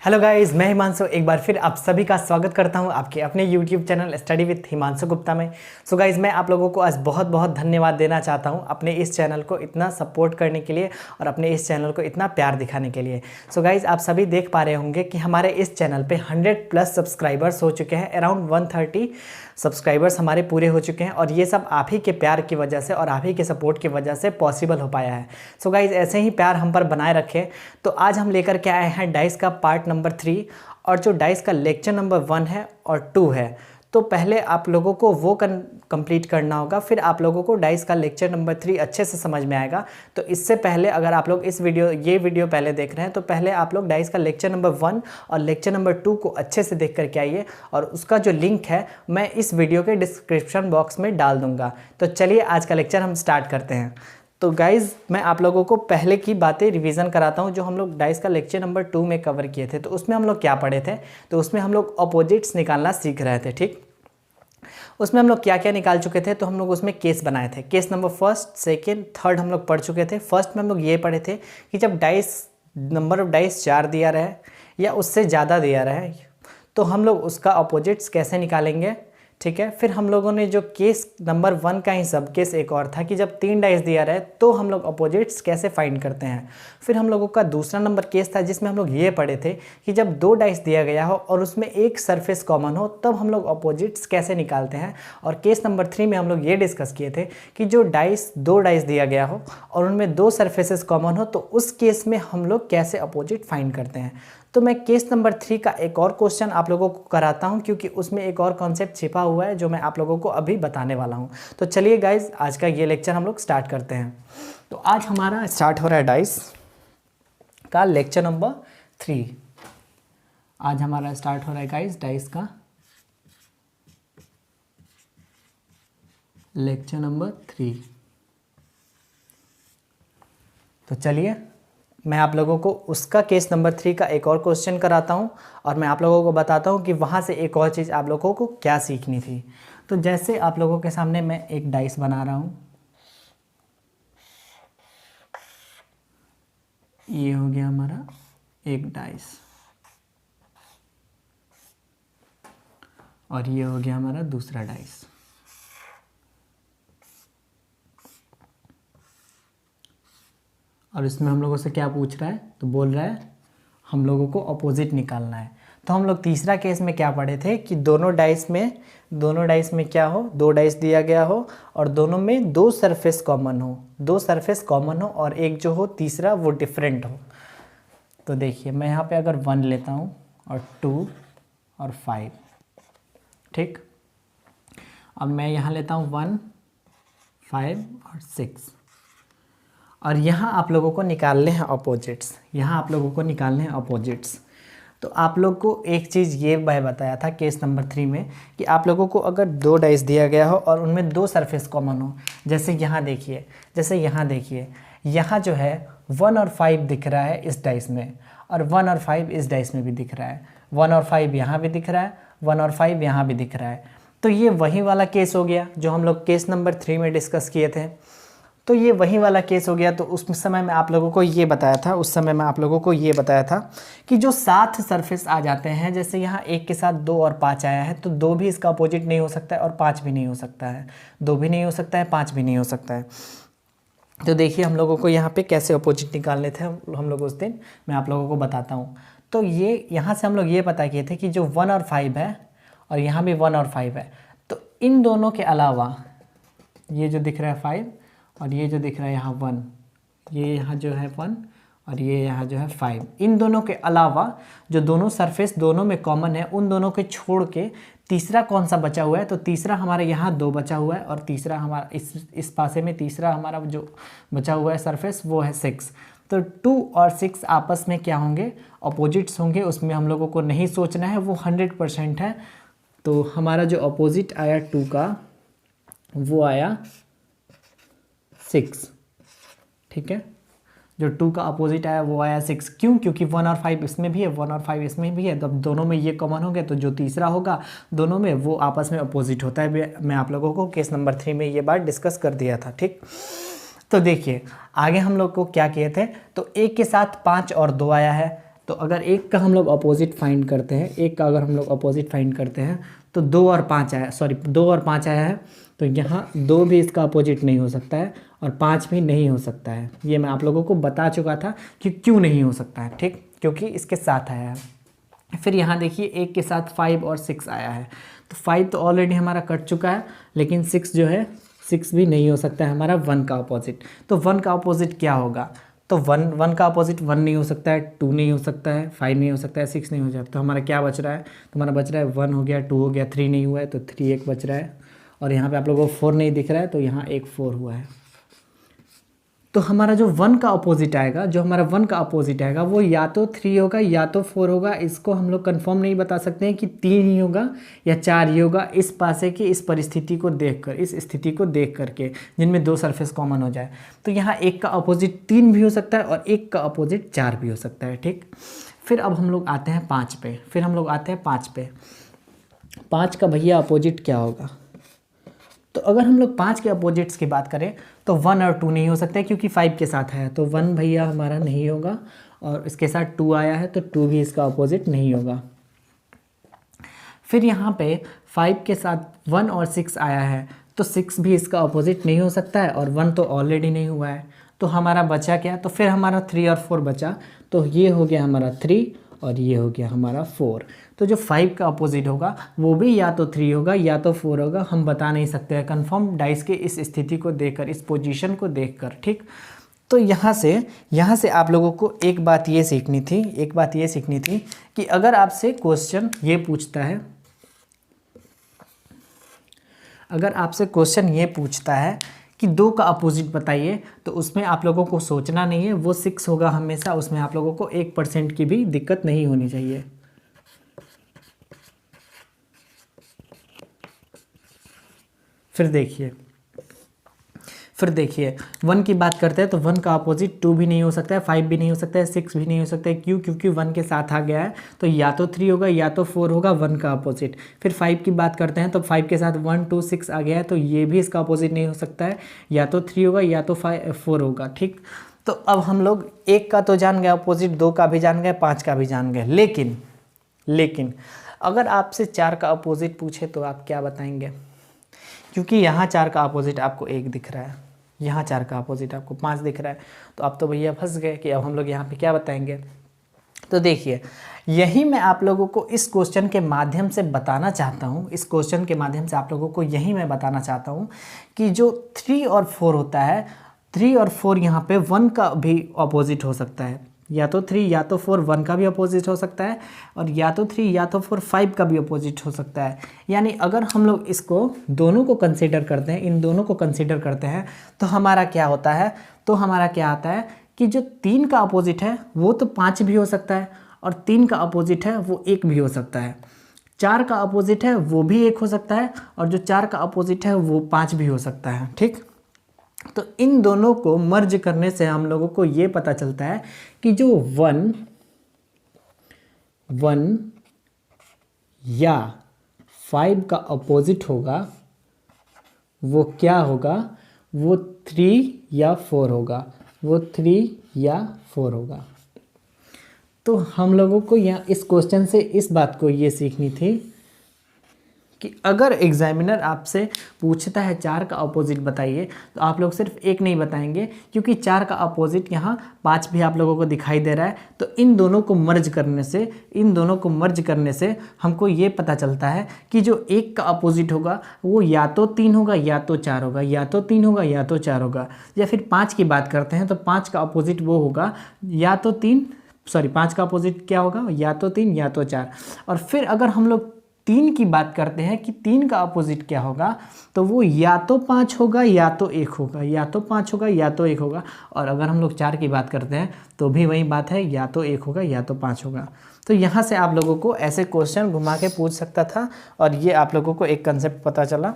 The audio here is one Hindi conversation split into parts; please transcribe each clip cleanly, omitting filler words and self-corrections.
हेलो गाइस, मैं हिमांशु एक बार फिर आप सभी का स्वागत करता हूं आपके अपने YouTube channel study with Himanshu Gupta में। सो गाइस, मैं आप लोगों को आज बहुत बहुत धन्यवाद देना चाहता हूं अपने इस चैनल को इतना सपोर्ट करने के लिए और अपने इस चैनल को इतना प्यार दिखाने के लिए। सो गाइस, आप सभी देख पा रहे होंगे कि हमारे इस चैनल पे 100+ सब्सक्राइबर्स हो चुके हैं। अराउंड 130 सब्सक्राइबर्स हमारे पूरे हो चुके हैं और ये सब आप ही के प्यार की वजह से और आप ही के सपोर्ट की वजह से पॉसिबल हो पाया है। सो गाइस, ऐसे ही प्यार हम पर बनाए रखें। तो आज हम लेकर के आए हैं डाइस का पार्ट नंबर 3 और जो डाइस का लेक्चर नंबर 1 है और 2 है। तो पहले आप लोगों को वो कंप्लीट करना होगा, फिर आप लोगों को डाइस का लेक्चर नंबर 3 अच्छे से समझ में आएगा। तो इससे पहले अगर आप लोग ये वीडियो पहले देख रहे हैं तो पहले आप लोग डाइस का लेक्चर नंबर 1 और लेक्चर नंबर 2 को अच्छे से देख करके आइए और उसका जो लिंक है मैं इस वीडियो के डिस्क्रिप्शन बॉक्स में डाल दूंगा। तो चलिए आज का लेक्चर हम स्टार्ट करते हैं। तो गाइज़, मैं आप लोगों को पहले की बातें रिवीजन कराता हूं जो हम लोग डाइस का लेक्चर नंबर 2 में कवर किए थे। तो उसमें हम लोग क्या पढ़े थे? तो उसमें हम लोग अपोजिट्स निकालना सीख रहे थे। ठीक, उसमें हम लोग क्या क्या निकाल चुके थे? तो हम लोग उसमें केस बनाए थे। केस नंबर 1, 2, 3 हम लोग पढ़ चुके थे। फर्स्ट में हम लोग ये पढ़े थे कि जब नंबर ऑफ डाइस 4 दिया रहे या उससे ज़्यादा दिया रहे तो हम लोग उसका अपोजिट्स कैसे निकालेंगे। ठीक है, फिर हम लोगों ने जो केस नंबर 1 का ही सब केस एक और था कि जब 3 डाइस दिया रहे तो हम लोग अपोजिट्स कैसे फाइंड करते हैं। फिर हम लोगों का दूसरा नंबर केस था जिसमें हम लोग ये पढ़े थे कि जब 2 डाइस दिया गया हो और उसमें एक सरफेस कॉमन हो तब हम लोग अपोजिट्स कैसे निकालते हैं। और केस नंबर 3 में हम लोग ये डिस्कस किए थे कि जो 2 डाइस दिया गया हो और उनमें 2 सरफेसेस कॉमन हो तो उस केस में हम लोग कैसे अपोजिट फाइंड करते हैं। तो मैं केस नंबर 3 का एक और क्वेश्चन आप लोगों को कराता हूं क्योंकि उसमें एक और कॉन्सेप्ट छिपा हुआ है जो मैं आप लोगों को अभी बताने वाला हूं। तो चलिए गाइज, आज का ये लेक्चर हम लोग स्टार्ट करते हैं। तो आज हमारा स्टार्ट हो रहा है डाइस का लेक्चर नंबर 3। आज हमारा स्टार्ट हो रहा है गाइज डाइस का लेक्चर नंबर 3। तो चलिए मैं आप लोगों को उसका केस नंबर 3 का एक और क्वेश्चन कराता हूं और मैं आप लोगों को बताता हूं कि वहां से एक और चीज़ आप लोगों को क्या सीखनी थी। तो जैसे आप लोगों के सामने मैं एक डाइस बना रहा हूं, ये हो गया हमारा एक डाइस और ये हो गया हमारा दूसरा डाइस। और इसमें हम लोगों से क्या पूछ रहा है? तो बोल रहा है हम लोगों को अपोजिट निकालना है। तो हम लोग तीसरा केस में क्या पढ़े थे कि दोनों डाइस में क्या हो, 2 डाइस दिया गया हो और दोनों में 2 सरफेस कॉमन हो और एक जो हो तीसरा वो डिफरेंट हो। तो देखिए मैं यहाँ पे अगर 1 लेता हूँ और 2 और 5, ठीक, अब मैं यहाँ लेता हूँ 1, 5 और 6 और यहाँ आप लोगों को निकालने हैं अपोजिट्स। तो आप लोग को एक चीज़ ये मैं बताया था केस नंबर 3 में कि आप लोगों को अगर 2 डाइस दिया गया हो और उनमें 2 सरफेस कॉमन हो, जैसे यहाँ देखिए यहाँ जो है 1 और 5 दिख रहा है इस डाइस में और 1 और 5 इस डाइस में भी दिख रहा है, 1 और 5 यहाँ भी दिख रहा है, 1 और 5 यहाँ भी दिख रहा है। तो ये वही वाला केस हो गया जो हम लोग केस नंबर 3 में डिस्कस किए थे। तो ये वही वाला केस हो गया। तो उस समय मैं आप लोगों को ये बताया था कि जो 7 सरफेस आ जाते हैं, जैसे यहाँ 1 के साथ 2 और 5 आया है तो 2 भी इसका अपोजिट नहीं हो सकता है और 5 भी नहीं हो सकता है, 2 भी नहीं हो सकता है, 5 भी नहीं हो सकता है। तो देखिए हम लोगों को यहाँ पे कैसे अपोजिट निकालने थे हम लोग उस दिन मैं आप लोगों को बताता हूँ। तो ये यहाँ से हम लोग ये पता किए थे कि जो 1 और 5 है और यहाँ भी 1 और 5 है, तो इन दोनों के अलावा ये जो दिख रहा है 5 और ये जो दिख रहा है यहाँ 1, ये यहाँ जो है 1 और ये यहाँ जो है 5, इन दोनों के अलावा जो दोनों सरफेस दोनों में कॉमन है उन दोनों के छोड़ के तीसरा कौन सा बचा हुआ है? तो तीसरा हमारे यहाँ 2 बचा हुआ है और तीसरा हमारा इस पासे में तीसरा हमारा जो बचा हुआ है सरफेस वो है 6। तो 2 और 6 आपस में क्या होंगे? अपोजिट्स होंगे। उसमें हम लोगों को नहीं सोचना है, वो 100% है। तो हमारा जो अपोजिट आया 2 का वो आया 6, ठीक है। जो 2 का अपोजिट आया वो आया 6। क्यों? क्योंकि 1 और 5 इसमें भी है, 1 और 5 इसमें भी है, तो अब दोनों में ये कॉमन हो गए तो जो तीसरा होगा दोनों में वो आपस में अपोजिट होता है। मैं आप लोगों को केस नंबर 3 में ये बात डिस्कस कर दिया था, ठीक। तो देखिए आगे हम लोग को क्या किए थे, तो 1 के साथ 5 और 2 आया है, तो अगर एक का हम लोग अपोजिट फाइंड करते हैं, एक का अगर हम लोग अपोजिट फाइंड करते हैं तो 2 और 5 आया, सॉरी 2 और 5 आया है, तो यहाँ 2 भी इसका अपोजिट नहीं हो सकता है और 5 भी नहीं हो सकता है। ये मैं आप लोगों को बता चुका था कि क्यों नहीं हो सकता है, ठीक, क्योंकि इसके साथ आया है। फिर यहाँ देखिए एक के साथ 5 और 6 आया है, तो 5 तो ऑलरेडी हमारा कट चुका है, लेकिन 6 जो है 6 भी नहीं हो सकता है हमारा 1 का अपोजिट। तो 1 का अपोजिट क्या होगा, तो 1 का अपोजिट 1 नहीं हो सकता है, 2 नहीं हो सकता है, 5 नहीं हो सकता है, 6 नहीं हो सकता। तो हमारा क्या बच रहा है, तो हमारा बच रहा है 1 हो गया, 2 हो गया, 3 नहीं हुआ है, तो 3 एक बच रहा है, और यहाँ पे आप लोगों को 4 नहीं दिख रहा है, तो यहाँ एक 4 हुआ है। तो हमारा जो 1 का अपोजिट आएगा, जो हमारा 1 का अपोजिट आएगा वो या तो 3 होगा या तो 4 होगा। इसको हम लोग कंफर्म नहीं बता सकते हैं कि 3 ही होगा या 4 ही होगा, इस पासे की इस परिस्थिति को देखकर, इस स्थिति को देख करके, जिनमें 2 सरफेस कॉमन हो जाए। तो यहाँ एक का अपोजिट 3 भी हो सकता है और एक का अपोजिट 4 भी हो सकता है, ठीक। फिर अब हम लोग आते हैं 5 पे, फिर हम लोग आते हैं 5 पे। 5 का भैया अपोजिट क्या होगा, तो अगर हम लोग 5 के अपोजिट्स की बात करें तो 1 और 2 नहीं हो सकते क्योंकि 5 के साथ है, तो 1 भैया हमारा नहीं होगा, और इसके साथ 2 आया है तो 2 भी इसका अपोजिट नहीं होगा। फिर यहाँ पे 5 के साथ 1 और 6 आया है, तो 6 भी इसका अपोजिट नहीं हो सकता है, और 1 तो ऑलरेडी नहीं हुआ है, तो हमारा बचा क्या, तो फिर हमारा 3 और 4 बचा, तो ये हो गया हमारा 3 और ये हो गया हमारा 4। तो जो 5 का अपोजिट होगा वो भी या तो 3 होगा या तो 4 होगा, हम बता नहीं सकते हैं कंफर्म डाइस के इस स्थिति को देखकर, इस पोजीशन को देखकर, ठीक। तो यहाँ से आप लोगों को एक बात ये सीखनी थी, एक बात ये सीखनी थी कि अगर आपसे क्वेश्चन ये पूछता है, अगर आपसे क्वेश्चन ये पूछता है कि 2 का अपोजिट बताइए, तो उसमें आप लोगों को सोचना नहीं है, वो 6 होगा हमेशा, उसमें आप लोगों को 1% की भी दिक्कत नहीं होनी चाहिए। फिर देखिए 1 की बात करते हैं तो 1 का अपोजिट 2 भी नहीं हो सकता है, 5 भी नहीं हो सकता है, 6 भी नहीं हो सकता है, क्यों, क्योंकि 1 के साथ आ गया है, तो या तो 3 होगा या तो 4 होगा 1 का अपोजिट। फिर 5 की बात करते हैं तो 5 के साथ 1 2 6 आ गया है, तो ये भी इसका अपोजिट नहीं हो सकता है, या तो 3 होगा या तो 4 होगा, ठीक। तो अब हम लोग 1 का तो जान गए अपोजिट, 2 का भी जान गए, 5 का भी जान गए, लेकिन अगर आपसे 4 का अपोजिट पूछे तो आप क्या बताएंगे, क्योंकि यहाँ 4 का अपोजिट आपको 1 दिख रहा है, यहाँ 4 का अपोजिट आपको 5 दिख रहा है, तो आप तो भैया फंस गए कि अब हम लोग यहाँ पे क्या बताएंगे। तो देखिए यही मैं आप लोगों को इस क्वेश्चन के माध्यम से बताना चाहता हूँ, इस क्वेश्चन के माध्यम से आप लोगों को यही मैं बताना चाहता हूँ कि जो 3 और 4 होता है, 3 और 4 यहाँ पे 1 का भी अपोजिट हो सकता है, या तो 3 या तो 4 1 का भी अपोजिट हो सकता है, और या तो 3 या तो 4 5 का भी अपोजिट हो सकता है। यानी अगर हम लोग इसको दोनों को कंसीडर करते हैं, इन दोनों को कंसीडर करते हैं, तो हमारा क्या होता है, तो हमारा क्या आता है कि जो 3 का अपोजिट है वो तो 5 भी हो सकता है, और 3 का अपोजिट है वो 1 भी हो सकता है, 4 का अपोजिट है वो भी 1 हो सकता है, और जो 4 का अपोजिट है वो 5 भी हो सकता है, ठीक। तो इन दोनों को मर्ज करने से हम लोगों को ये पता चलता है कि जो 1 या 5 का अपोजिट होगा वो क्या होगा, वो 3 या 4 होगा, वो 3 या 4 होगा। तो हम लोगों को यहाँ इस क्वेश्चन से इस बात को ये सीखनी थी कि अगर एग्जामिनर आपसे पूछता है 4 का अपोजिट बताइए, तो आप लोग सिर्फ 1 नहीं बताएंगे, क्योंकि 4 का अपोजिट यहाँ 5 भी आप लोगों को दिखाई दे रहा है। तो इन दोनों को मर्ज करने से हमको ये पता चलता है कि जो 1 का अपोजिट होगा वो या तो 3 होगा या तो 4 होगा, या तो 3 होगा या तो 4 होगा। या फिर 5 की बात करते हैं तो 5 का अपोजिट वो होगा या तो 5 का अपोजिट क्या होगा, या तो 3 या तो 4। और फिर अगर हम लोग 3 की बात करते हैं कि 3 का अपोजिट क्या होगा, तो वो या तो 5 होगा या तो 1 होगा, या तो 5 होगा या तो 1 होगा। और अगर हम लोग 4 की बात करते हैं तो भी वही बात है, या तो 1 होगा या तो 5 होगा। तो यहाँ से आप लोगों को ऐसे क्वेश्चन घुमा के पूछ सकता था, और ये आप लोगों को एक कंसेप्ट पता चला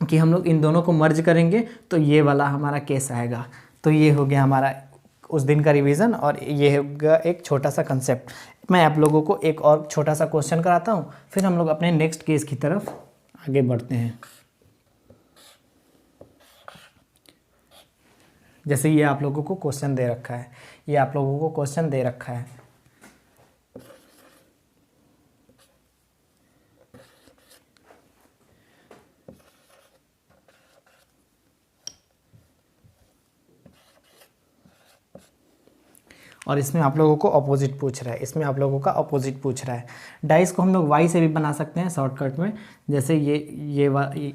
कि हम लोग इन दोनों को मर्ज करेंगे तो ये वाला हमारा केस आएगा। तो ये हो गया हमारा उस दिन का रिवीजन, और ये होगा एक छोटा सा कंसेप्ट। मैं आप लोगों को एक और छोटा सा क्वेश्चन कराता हूँ, फिर हम लोग अपने नेक्स्ट केस की तरफ आगे बढ़ते हैं। जैसे ये आप लोगों को क्वेश्चन दे रखा है, और इसमें आप लोगों को अपोजिट पूछ रहा है, इसमें आप लोगों का अपोजिट पूछ रहा है। डाइस को हम लोग वाई से भी बना सकते हैं शॉर्टकट में, जैसे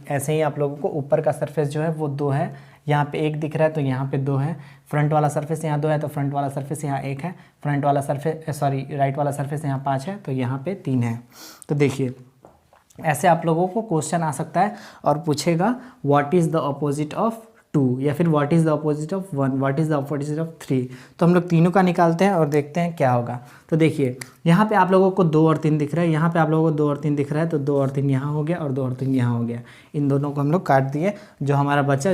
ऐसे ही आप लोगों को ऊपर का सरफेस जो है वो 2 है, यहाँ पे 1 दिख रहा है तो यहाँ पे 2 है, फ्रंट वाला सरफेस यहाँ 2 है तो फ्रंट वाला सरफेस यहाँ 1 है, फ्रंट वाला सरफेस राइट वाला सरफेस यहाँ 5 है तो यहाँ पे 3 है। तो देखिए ऐसे आप लोगों को क्वेश्चन आ सकता है और पूछेगा what is the opposite of 2 या फिर what is the opposite of 1, what is the opposite of 3। तो हम लोग तीनों का निकालते हैं और देखते हैं क्या होगा। तो देखिए यहाँ पे आप लोगों को 2 और 3 दिख रहा है, यहाँ पे आप लोगों को 2 और 3 दिख रहा है, तो 2 और 3 यहाँ हो गया और 2 और 3 यहाँ हो गया। इन दोनों को हम लोग काट दिए, जो हमारा बचा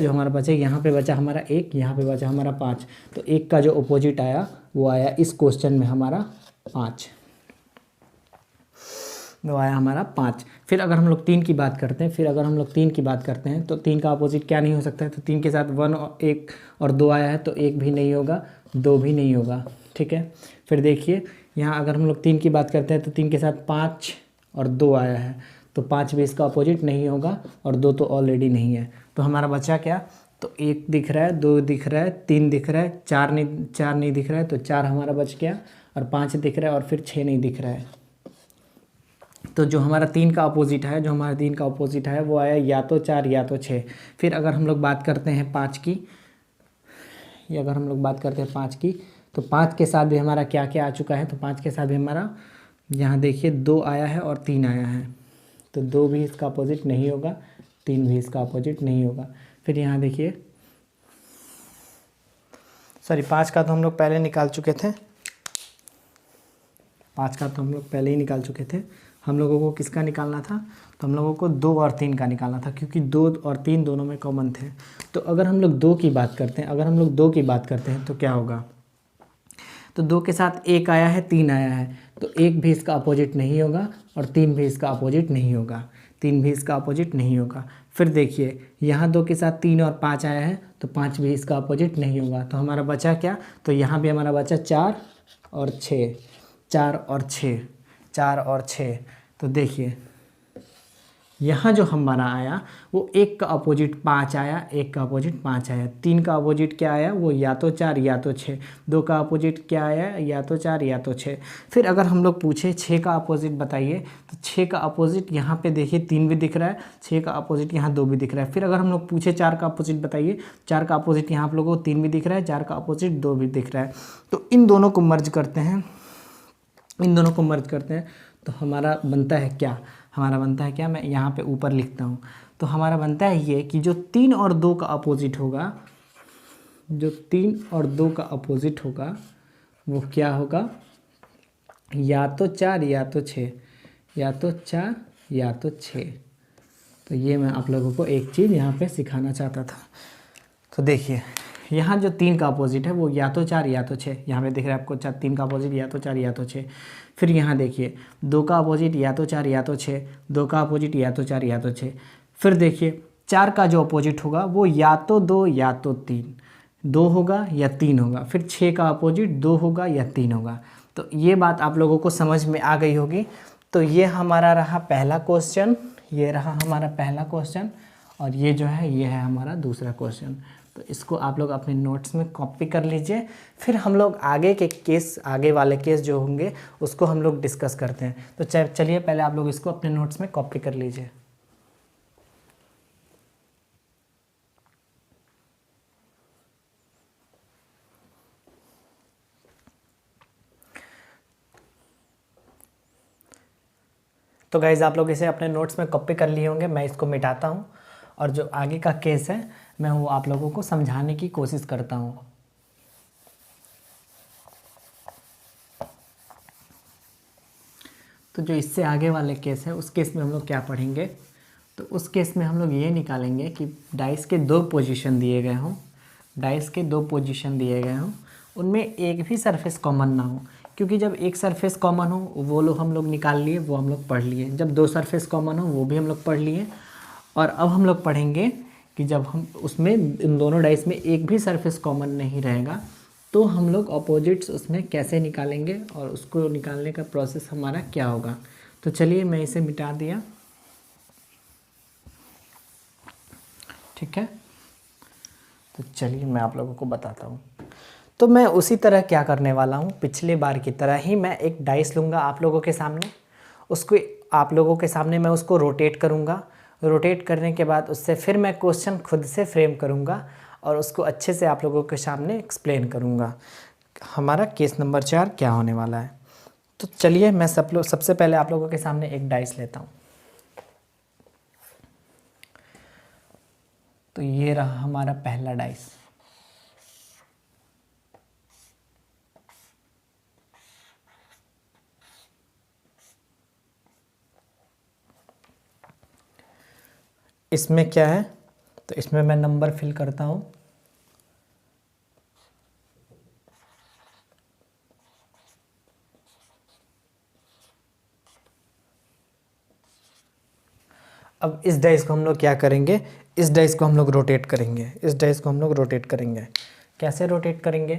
यहाँ पे बचा हमारा 1, यहाँ पे बचा हमारा 5। तो 1 का जो अपोजिट आया वो आया इस क्वेश्चन में हमारा 5, वो आया हमारा 5। फिर अगर हम लोग 3 की बात करते हैं, तो 3 का अपोजिट क्या नहीं हो सकता है, तो 3 के साथ 1 और 1 और 2 आया है तो 1 भी नहीं होगा, 2 भी नहीं होगा, ठीक है। फिर देखिए यहाँ अगर हम लोग 3 की बात करते हैं तो 3 के साथ 5 और 2 आया है तो 5 भी इसका अपोजिट नहीं होगा और 2 तो ऑलरेडी नहीं है। तो हमारा बचा क्या, तो 1 दिख रहा है, 2 दिख रहा है, 3 दिख रहा है, 4 नहीं दिख रहा है तो 4 हमारा बच गया, और 5 दिख रहा है और फिर 6 नहीं दिख रहा है। तो जो हमारा 3 का अपोजिट है वो आया या तो 4 या तो 6। फिर अगर हम लोग बात करते हैं 5 की, तो 5 के साथ भी हमारा क्या क्या आ चुका है, तो 5 के साथ भी हमारा यहाँ देखिए 2 आया है और 3 आया है, तो 2 भी इसका अपोजिट नहीं होगा, 3 भी इसका अपोजिट नहीं होगा। फिर यहाँ देखिए 5 का तो हम लोग पहले निकाल चुके थे, 5 का तो हम लोग पहले ही निकाल चुके थे। हम लोगों को किसका निकालना था, तो हम लोगों को 2 और 3 का निकालना था, क्योंकि 2 और 3 दोनों में कॉमन थे। तो अगर हम लोग 2 की बात करते हैं तो क्या होगा, तो 2 के साथ 1 आया है, 3 आया है, तो 1 भी इसका अपोजिट नहीं होगा और 3 भी इसका अपोजिट नहीं होगा, फिर देखिए यहाँ 2 के साथ 3 और 5 आया है तो 5 भी इसका अपोजिट नहीं होगा। तो हमारा बचा क्या, तो यहाँ भी हमारा बचा 4 और 6। तो देखिए यहाँ जो हमारा आया वो 1 का अपोजिट 5 आया, 3 का अपोजिट क्या आया, वो या तो 4 या तो 6, 2 का अपोजिट क्या आया, या तो 4 या तो 6। फिर अगर हम लोग पूछे 6 का अपोजिट बताइए, तो 6 का अपोजिट यहाँ पे देखिए 3 भी दिख रहा है, 6 का अपोजिट यहाँ 2 भी दिख रहा है। फिर अगर हम लोग पूछे 4 का अपोजिट बताइए, 4 का अपोजिट यहाँ आप लोगों को 3 भी दिख रहा है, 4 का अपोजिट 2 भी दिख रहा है। तो इन दोनों को मर्ज करते हैं, तो हमारा बनता है क्या, मैं यहाँ पे ऊपर लिखता हूँ। तो हमारा बनता है ये कि जो 3 और 2 का अपोजिट होगा, वो क्या होगा, या तो 4 या तो 6। तो ये मैं आप लोगों को एक चीज़ यहाँ पे सिखाना चाहता था। तो देखिए यहाँ जो 3 का अपोजिट है वो या तो 4 या तो 6, यहाँ पे दिख रहा है आपको 3 का अपोजिट या तो 4 या तो 6। फिर यहाँ देखिए 2 का अपोजिट या तो 4 या तो 6, 2 का अपोजिट या तो 4 या तो 6। फिर देखिए 4 का जो अपोजिट होगा वो या तो 2 या तो 3, 2 होगा या 3 होगा। फिर 6 का अपोजिट 2 होगा या 3 होगा। तो ये बात आप लोगों को समझ में आ गई होगी। तो ये हमारा रहा पहला क्वेश्चन, और ये जो है ये है हमारा दूसरा क्वेश्चन। तो इसको आप लोग अपने नोट्स में कॉपी कर लीजिए। फिर हम लोग आगे वाले केस जो होंगे उसको हम लोग डिस्कस करते हैं। तो चलिए पहले आप लोग इसको अपने नोट्स में कॉपी कर लीजिए। तो गाइज़ आप लोग इसे अपने नोट्स में कॉपी कर लिए होंगे। मैं इसको मिटाता हूँ और जो आगे का केस है मैं वो आप लोगों को समझाने की कोशिश करता हूँ। तो जो इससे आगे वाले केस है उस केस में हम लोग क्या पढ़ेंगे, तो उस केस में हम लोग ये निकालेंगे कि डाइस के 2 पोजीशन दिए गए हों, उनमें एक भी सरफेस कॉमन ना हो। क्योंकि जब एक सरफेस कॉमन हो वो लोग हम लोग निकाल लिए, वो हम लोग पढ़ लिए। जब 2 सरफेस कॉमन हो वो भी हम लोग पढ़ लिए। और अब हम लोग पढ़ेंगे कि जब हम उसमें इन दोनों डाइस में एक भी सरफेस कॉमन नहीं रहेगा तो हम लोग अपोजिट्स उसमें कैसे निकालेंगे और उसको निकालने का प्रोसेस हमारा क्या होगा। तो चलिए मैं इसे मिटा दिया, ठीक है। तो चलिए मैं आप लोगों को बताता हूँ। तो मैं उसी तरह क्या करने वाला हूँ, पिछले बार की तरह ही मैं एक डाइस लूँगा आप लोगों के सामने, उसको आप लोगों के सामने मैं उसको रोटेट करूँगा। रोटेट करने के बाद उससे फिर मैं क्वेश्चन खुद से फ्रेम करूँगा और उसको अच्छे से आप लोगों के सामने एक्सप्लेन करूँगा हमारा केस नंबर 4 क्या होने वाला है। तो चलिए मैं सबसे पहले आप लोगों के सामने एक डाइस लेता हूँ। तो ये रहा हमारा पहला डाइस। इसमें क्या है, तो इसमें मैं नंबर फिल करता हूँ। अब इस डाइस को हम लोग क्या करेंगे, इस डाइस को हम लोग रोटेट करेंगे। इस डाइस को हम लोग रोटेट करेंगे। कैसे रोटेट करेंगे,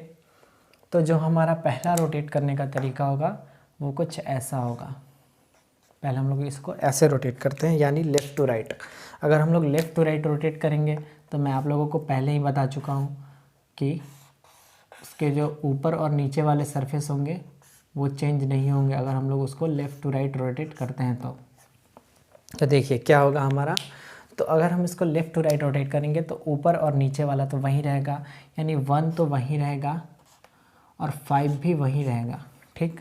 तो जो हमारा पहला रोटेट करने का तरीका होगा वो कुछ ऐसा होगा। पहले हम लोग इसको ऐसे रोटेट करते हैं, यानी लेफ़्ट टू राइट। अगर हम लोग लेफ़्ट टू राइट रोटेट करेंगे तो मैं आप लोगों को पहले ही बता चुका हूँ कि उसके जो ऊपर और नीचे वाले सरफेस होंगे वो चेंज नहीं होंगे अगर हम लोग उसको लेफ़्ट टू राइट रोटेट करते हैं। तो देखिए क्या होगा हमारा, तो अगर हम इसको लेफ़्ट टू राइट रोटेट करेंगे तो ऊपर और नीचे वाला तो वहीं रहेगा, यानी 1 तो वहीं रहेगा और 5 भी वहीं रहेगा, ठीक।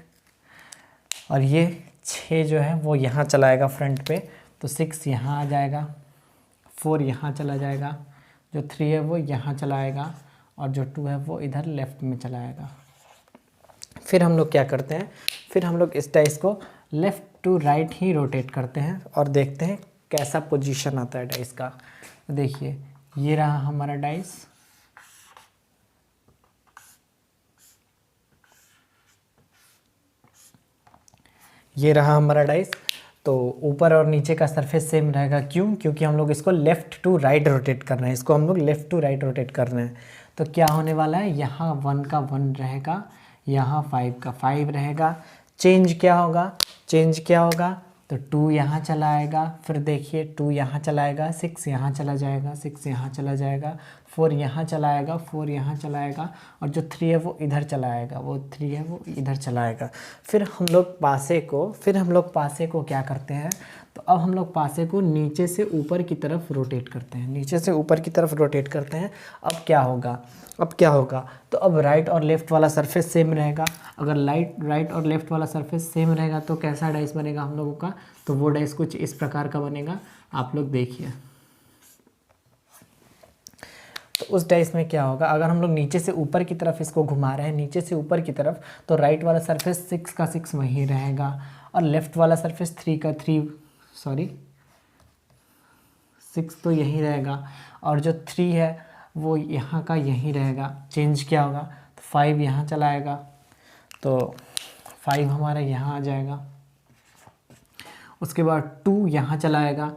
और ये 6 जो है वो यहाँ चला आएगा फ्रंट पे, तो 6 यहाँ आ जाएगा, 4 यहाँ चला जाएगा, जो 3 है वो यहाँ चला आएगा और जो 2 है वो इधर लेफ़्ट में चला आएगा। फिर हम लोग क्या करते हैं, फिर हम लोग इस डाइस को लेफ़्ट टू राइट ही रोटेट करते हैं और देखते हैं कैसा पोजीशन आता है डाइस का। तो देखिए ये रहा हमारा डाइस। ये रहा हमारा डाइस। तो ऊपर और नीचे का सरफेस सेम रहेगा, क्यों, क्योंकि हम लोग इसको लेफ़्ट टू राइट रोटेट कर रहे हैं। इसको हम लोग लेफ़्ट टू राइट रोटेट कर रहे हैं। तो क्या होने वाला है, यहाँ 1 का 1 रहेगा, यहाँ 5 का 5 रहेगा। चेंज क्या होगा, चेंज क्या होगा, तो 2 यहाँ चला आएगा, फिर देखिए 2 यहाँ चला आएगा, 6 यहाँ चला जाएगा, 6 यहाँ चला जाएगा, 4 यहाँ चला आएगा, 4 यहाँ चला आएगा और जो 3 है वो इधर चला आएगा, वो 3 है वो इधर चला आएगा। फिर हम लोग पासे को क्या करते हैं, तो अब हम लोग पासे को नीचे से ऊपर की तरफ रोटेट करते हैं, नीचे से ऊपर की तरफ रोटेट करते हैं। अब क्या होगा, तो अब राइट और लेफ़्ट वाला सरफेस सेम रहेगा। अगर राइट और लेफ़्ट वाला सरफेस सेम रहेगा तो कैसा डाइस बनेगा हम लोगों का, तो वो डाइस कुछ इस प्रकार का बनेगा। आप लोग देखिए, तो उस डाइस में क्या होगा, अगर हम लोग नीचे से ऊपर की तरफ इसको घुमा रहे हैं, नीचे से ऊपर की तरफ, तो राइट वाला सरफेस 6 का 6 वहीं रहेगा और लेफ़्ट वाला सरफेस 6 तो यहीं रहेगा और जो 3 है वो यहाँ का यहीं रहेगा। चेंज क्या होगा, तो 5 यहाँ चला आएगा, तो 5 हमारा यहाँ आ जाएगा। उसके बाद 2 यहाँ चला आएगा,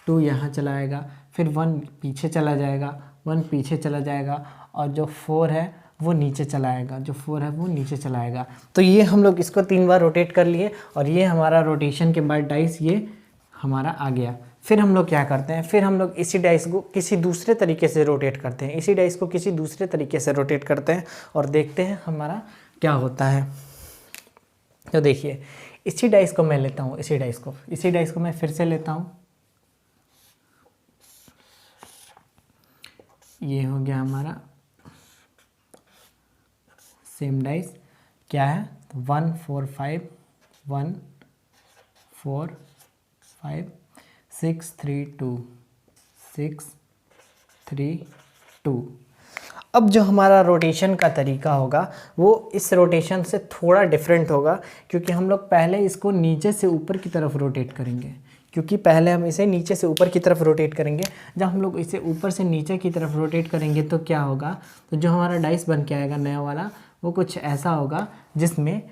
2 यहाँ चला आएगा, फिर 1 पीछे चला जाएगा, 1 पीछे चला जाएगा और जो 4 है वो नीचे चला आएगा, जो 4 है वो नीचे चला आएगा। तो ये हम लोग इसको 3 बार रोटेट कर लिए और ये हमारा रोटेशन के बाद डाइस ये हमारा आ गया। फिर हम लोग क्या करते हैं, फिर हम लोग इसी डाइस को किसी दूसरे तरीके से रोटेट करते हैं, इसी डाइस को किसी दूसरे तरीके से रोटेट करते हैं और देखते हैं हमारा क्या होता है। तो देखिए इसी डाइस को मैं लेता हूँ, इसी डाइस को मैं फिर से लेता हूँ। ये हो गया हमारा सेम डाइस, क्या है, तो 1 4 5 1 4 5 6 3 2 6 3 2। अब जो हमारा रोटेशन का तरीका होगा वो इस रोटेशन से थोड़ा डिफरेंट होगा, क्योंकि हम लोग पहले इसको नीचे से ऊपर की तरफ रोटेट करेंगे, जब हम लोग इसे ऊपर से नीचे की तरफ रोटेट करेंगे तो क्या होगा, तो जो हमारा डाइस बन के आएगा नया वाला वो कुछ ऐसा होगा जिसमें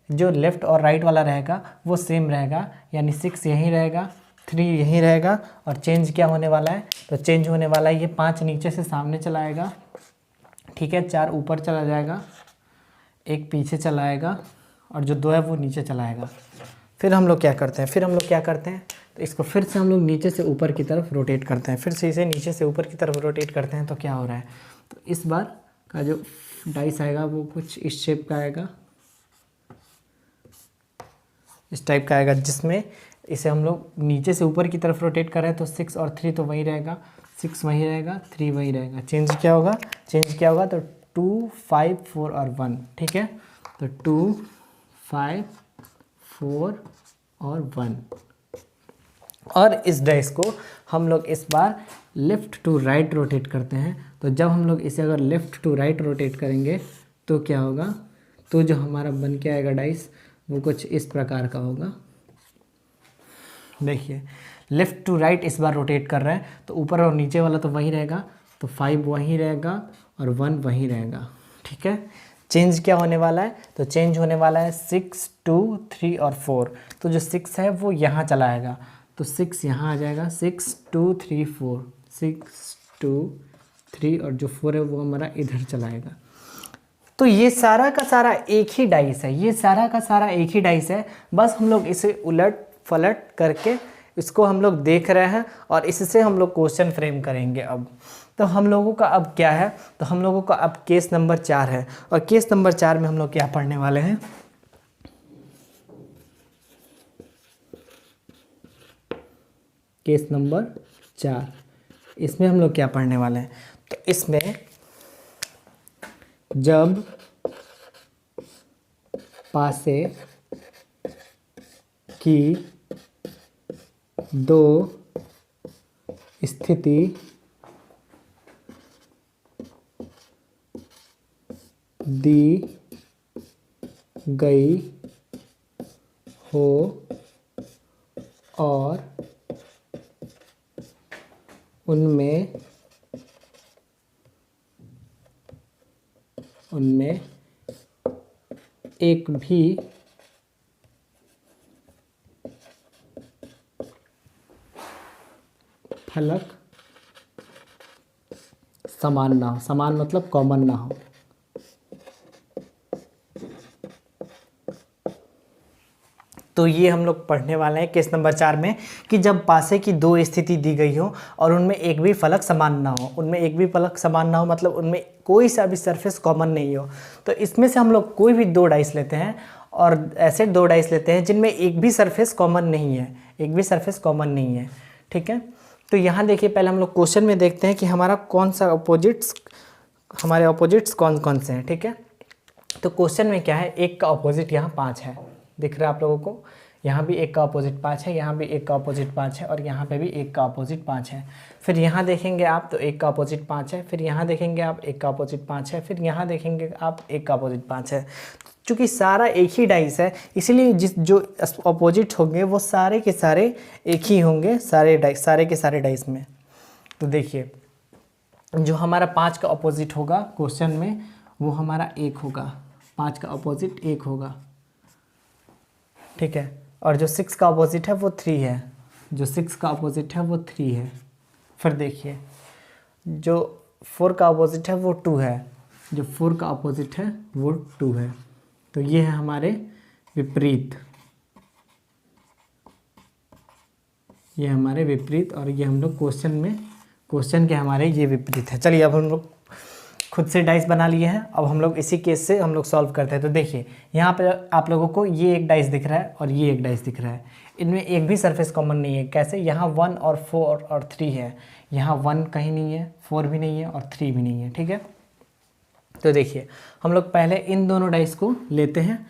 जो लेफ़्ट और राइट वाला रहेगा वो सेम रहेगा, यानी 6 यहीं रहेगा, 3 यहीं रहेगा और चेंज क्या होने वाला है, तो चेंज होने वाला है ये 5 नीचे से सामने चला आएगा, ठीक है, 4 ऊपर चला जाएगा, 1 पीछे चला आएगा और जो 2 है वो नीचे चला आएगा। फिर हम लोग क्या करते हैं, तो इसको फिर से हम लोग नीचे से ऊपर की तरफ रोटेट करते हैं, फिर से इसे नीचे से ऊपर की तरफ रोटेट करते हैं। तो क्या हो रहा है, तो इस बार का जो डाइस आएगा वो कुछ इस शेप का आएगा, इस टाइप का आएगा, जिसमें इसे हम लोग नीचे से ऊपर की तरफ रोटेट कर रहे हैं तो 6 और 3 तो वहीं रहेगा, 6 वहीं रहेगा, 3 वहीं रहेगा। चेंज क्या होगा, चेंज क्या होगा तो 2, 5, 4 और 1, ठीक है। तो 2, 5, 4 और 1। और इस डाइस को हम लोग इस बार लेफ़्ट टू राइट रोटेट करते हैं। तो जब हम लोग इसे अगर लेफ़्ट टू राइट रोटेट करेंगे तो क्या होगा, तो जो हमारा बन के आएगा डाइस वो कुछ इस प्रकार का होगा। देखिए लेफ़्ट टू राइट इस बार रोटेट कर रहा है तो ऊपर और नीचे वाला तो वहीं रहेगा, तो 5 वहीं रहेगा और 1 वहीं रहेगा, ठीक है। चेंज क्या होने वाला है, तो चेंज होने वाला है 6, 2, 3 और 4। तो जो 6 है वो यहाँ चला आएगा, तो 6 यहाँ आ जाएगा, 6, 2, 3, 4, 6, 2, 3 और जो 4 है वो हमारा इधर चला आएगा। तो ये सारा का सारा एक ही डाइस है, ये सारा का सारा एक ही डाइस है, बस हम लोग इसे उलट पलट करके इसको हम लोग देख रहे हैं और इससे हम लोग क्वेश्चन फ्रेम करेंगे। अब तो हम लोगों का अब क्या है, तो हम लोगों का अब केस नंबर 4 है, और केस नंबर 4 में हम लोग क्या पढ़ने वाले हैं, केस नंबर 4, इसमें हम लोग क्या पढ़ने वाले हैं, तो इसमें जब पासे की दो स्थिति दी गई हो और उनमें एक भी फलक समान ना हो, समान मतलब कॉमन ना हो। तो ये हम लोग पढ़ने वाले हैं केस नंबर 4 में कि जब पासे की दो स्थिति दी गई हो और उनमें एक भी फलक समान ना हो, उनमें एक भी फलक समान ना हो मतलब उनमें कोई सा भी सरफेस कॉमन नहीं हो। तो इसमें से हम लोग कोई भी 2 डाइस लेते हैं और ऐसे 2 डाइस लेते हैं जिनमें एक भी सरफेस कॉमन नहीं है, एक भी सरफेस कॉमन नहीं है, ठीक है। तो यहाँ देखिए पहले हम लोग क्वेश्चन में देखते हैं कि हमारा कौन सा अपोजिट्स, हमारे अपोजिट्स कौन कौन से हैं, ठीक है। तो क्वेश्चन में क्या है, एक का अपोजिट यहाँ 5 है, दिख रहा है आप लोगों को, यहाँ भी एक का अपोजिट 5 है, यहाँ भी एक का अपोजिट 5 है और यहाँ पे भी एक का अपोजिट 5 है। फिर यहाँ देखेंगे आप तो एक का अपोजिट 5 है, फिर यहाँ देखेंगे आप एक का अपोजिट 5 है, फिर यहाँ देखेंगे आप एक का अपोजिट 5 है। चूँकि सारा एक ही डाइस है इसीलिए जिस जो अपोजिट होंगे वो सारे के सारे एक ही होंगे, सारे के सारे डाइस में। तो देखिए जो हमारा 5 का अपोजिट होगा क्वेश्चन में वो हमारा 1 होगा, 5 का अपोजिट 1 होगा, ठीक है। और जो 6 का अपोजिट है वो 3 है, जो 6 का अपोजिट है वो 3 है। फिर देखिए जो 4 का अपोजिट है वो 2 है, जो 4 का अपोजिट है वो 2 है। तो ये है हमारे विपरीत, ये हमारे विपरीत और ये हम लोग क्वेश्चन में, क्वेश्चन के हमारे ये विपरीत है। चलिए अब हम लोग खुद से डाइस बना लिए हैं, अब हम लोग इसी केस से हम लोग सॉल्व करते हैं। तो देखिए यहाँ पे आप लोगों को ये एक डाइस दिख रहा है और ये एक डाइस दिख रहा है, इनमें एक भी सरफेस कॉमन नहीं है। कैसे, यहाँ 1 और 4 और 3 है, यहाँ 1 कहीं नहीं है, 4 भी नहीं है और 3 भी नहीं है, ठीक है। तो देखिए हम लोग पहले इन दोनों डाइस को लेते हैं,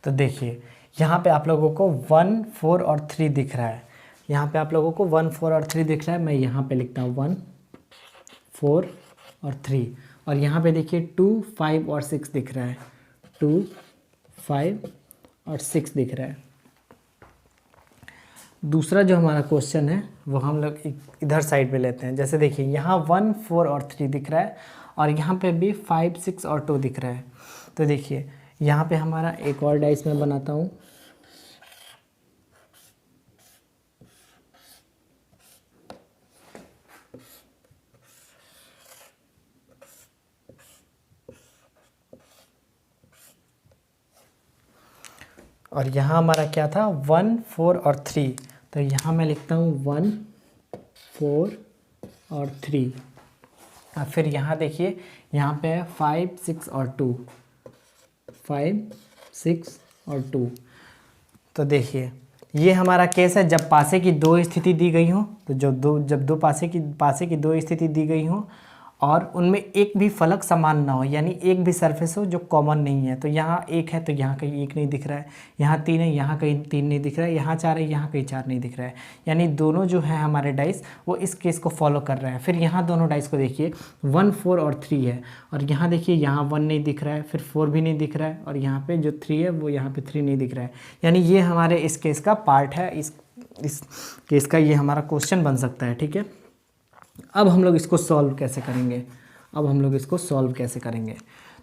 तो देखिए यहाँ पे आप लोगों को 1, 4 और 3 दिख रहा है, यहाँ पे आप लोगों को 1, 4 और 3 दिख रहा है। मैं यहाँ पे लिखता हूँ 1, 4 और 3, और यहाँ पे देखिए 2, 5 और 6 दिख रहा है, 2, 5 और 6 दिख रहा है। दूसरा जो हमारा क्वेश्चन है वो हम लोग इधर साइड पे लेते हैं। जैसे देखिए यहाँ 1, 4 और 3 दिख रहा है और यहाँ पे भी 5, 6 और 2 दिख रहा है। तो देखिए यहाँ पे हमारा एक और डाइस मैं बनाता हूँ, और यहाँ हमारा क्या था 1 4 और 3, तो यहाँ मैं लिखता हूँ 1 4 और 3। और फिर यहाँ देखिए यहाँ पे है 5 6 और 2, 5 6 और 2। तो देखिए ये हमारा केस है जब पासे की दो स्थिति दी गई हो, तो जब दो पासे की दो स्थिति दी गई हो और उनमें एक भी फलक समान ना हो, यानी एक भी सरफेस हो जो कॉमन नहीं है। तो यहाँ एक है तो यहाँ कहीं एक नहीं दिख रहा है, यहाँ 3 है यहाँ कहीं 3 नहीं दिख रहा है, यहाँ 4 है यहाँ कहीं 4 नहीं दिख रहा है, यानी दोनों जो है हमारे डाइस वो इस केस को फॉलो कर रहे हैं। फिर यहाँ दोनों डाइस को देखिए 1 4 और 3 है, और यहाँ देखिए यहाँ 1 नहीं दिख रहा है, फिर 4 भी नहीं दिख रहा है, और यहाँ पे जो 3 है वो यहाँ पे 3 नहीं दिख रहा है, यानी ये हमारे इस केस का पार्ट है, इस केस का ये हमारा क्वेश्चन बन सकता है। ठीक है, अब हम लोग इसको सॉल्व कैसे करेंगे?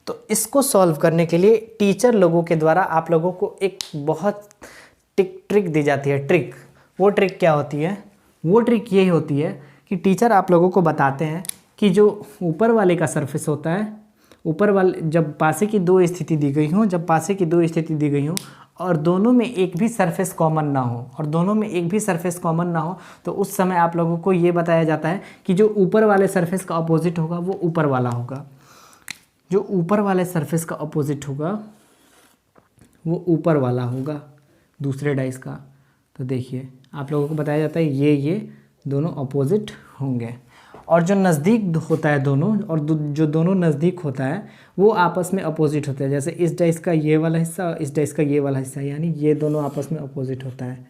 तो इसको सॉल्व करने के लिए टीचर लोगों के द्वारा आप लोगों को एक बहुत ट्रिक दी जाती है। वो ट्रिक क्या होती है? वो ट्रिक ये होती है कि टीचर आप लोगों को बताते हैं कि जो ऊपर वाले का सरफेस होता है, ऊपर वाले जब पासे की दो स्थिति दी गई हो और दोनों में एक भी सरफेस कॉमन ना हो, तो उस समय आप लोगों को ये बताया जाता है कि जो ऊपर वाले सरफेस का अपोजिट होगा वो ऊपर वाला होगा, जो ऊपर वाले सरफेस का अपोजिट होगा वो ऊपर वाला होगा दूसरे डाइस का। तो देखिए आप लोगों को बताया जाता है ये दोनों अपोजिट होंगे, और जो नज़दीक होता है दोनों, और जो दोनों नज़दीक होता है वो आपस में अपोजिट होता है। जैसे इस डाइस का ये वाला हिस्सा और इस डाइस का ये वाला हिस्सा, यानी ये दोनों आपस में अपोजिट होता है।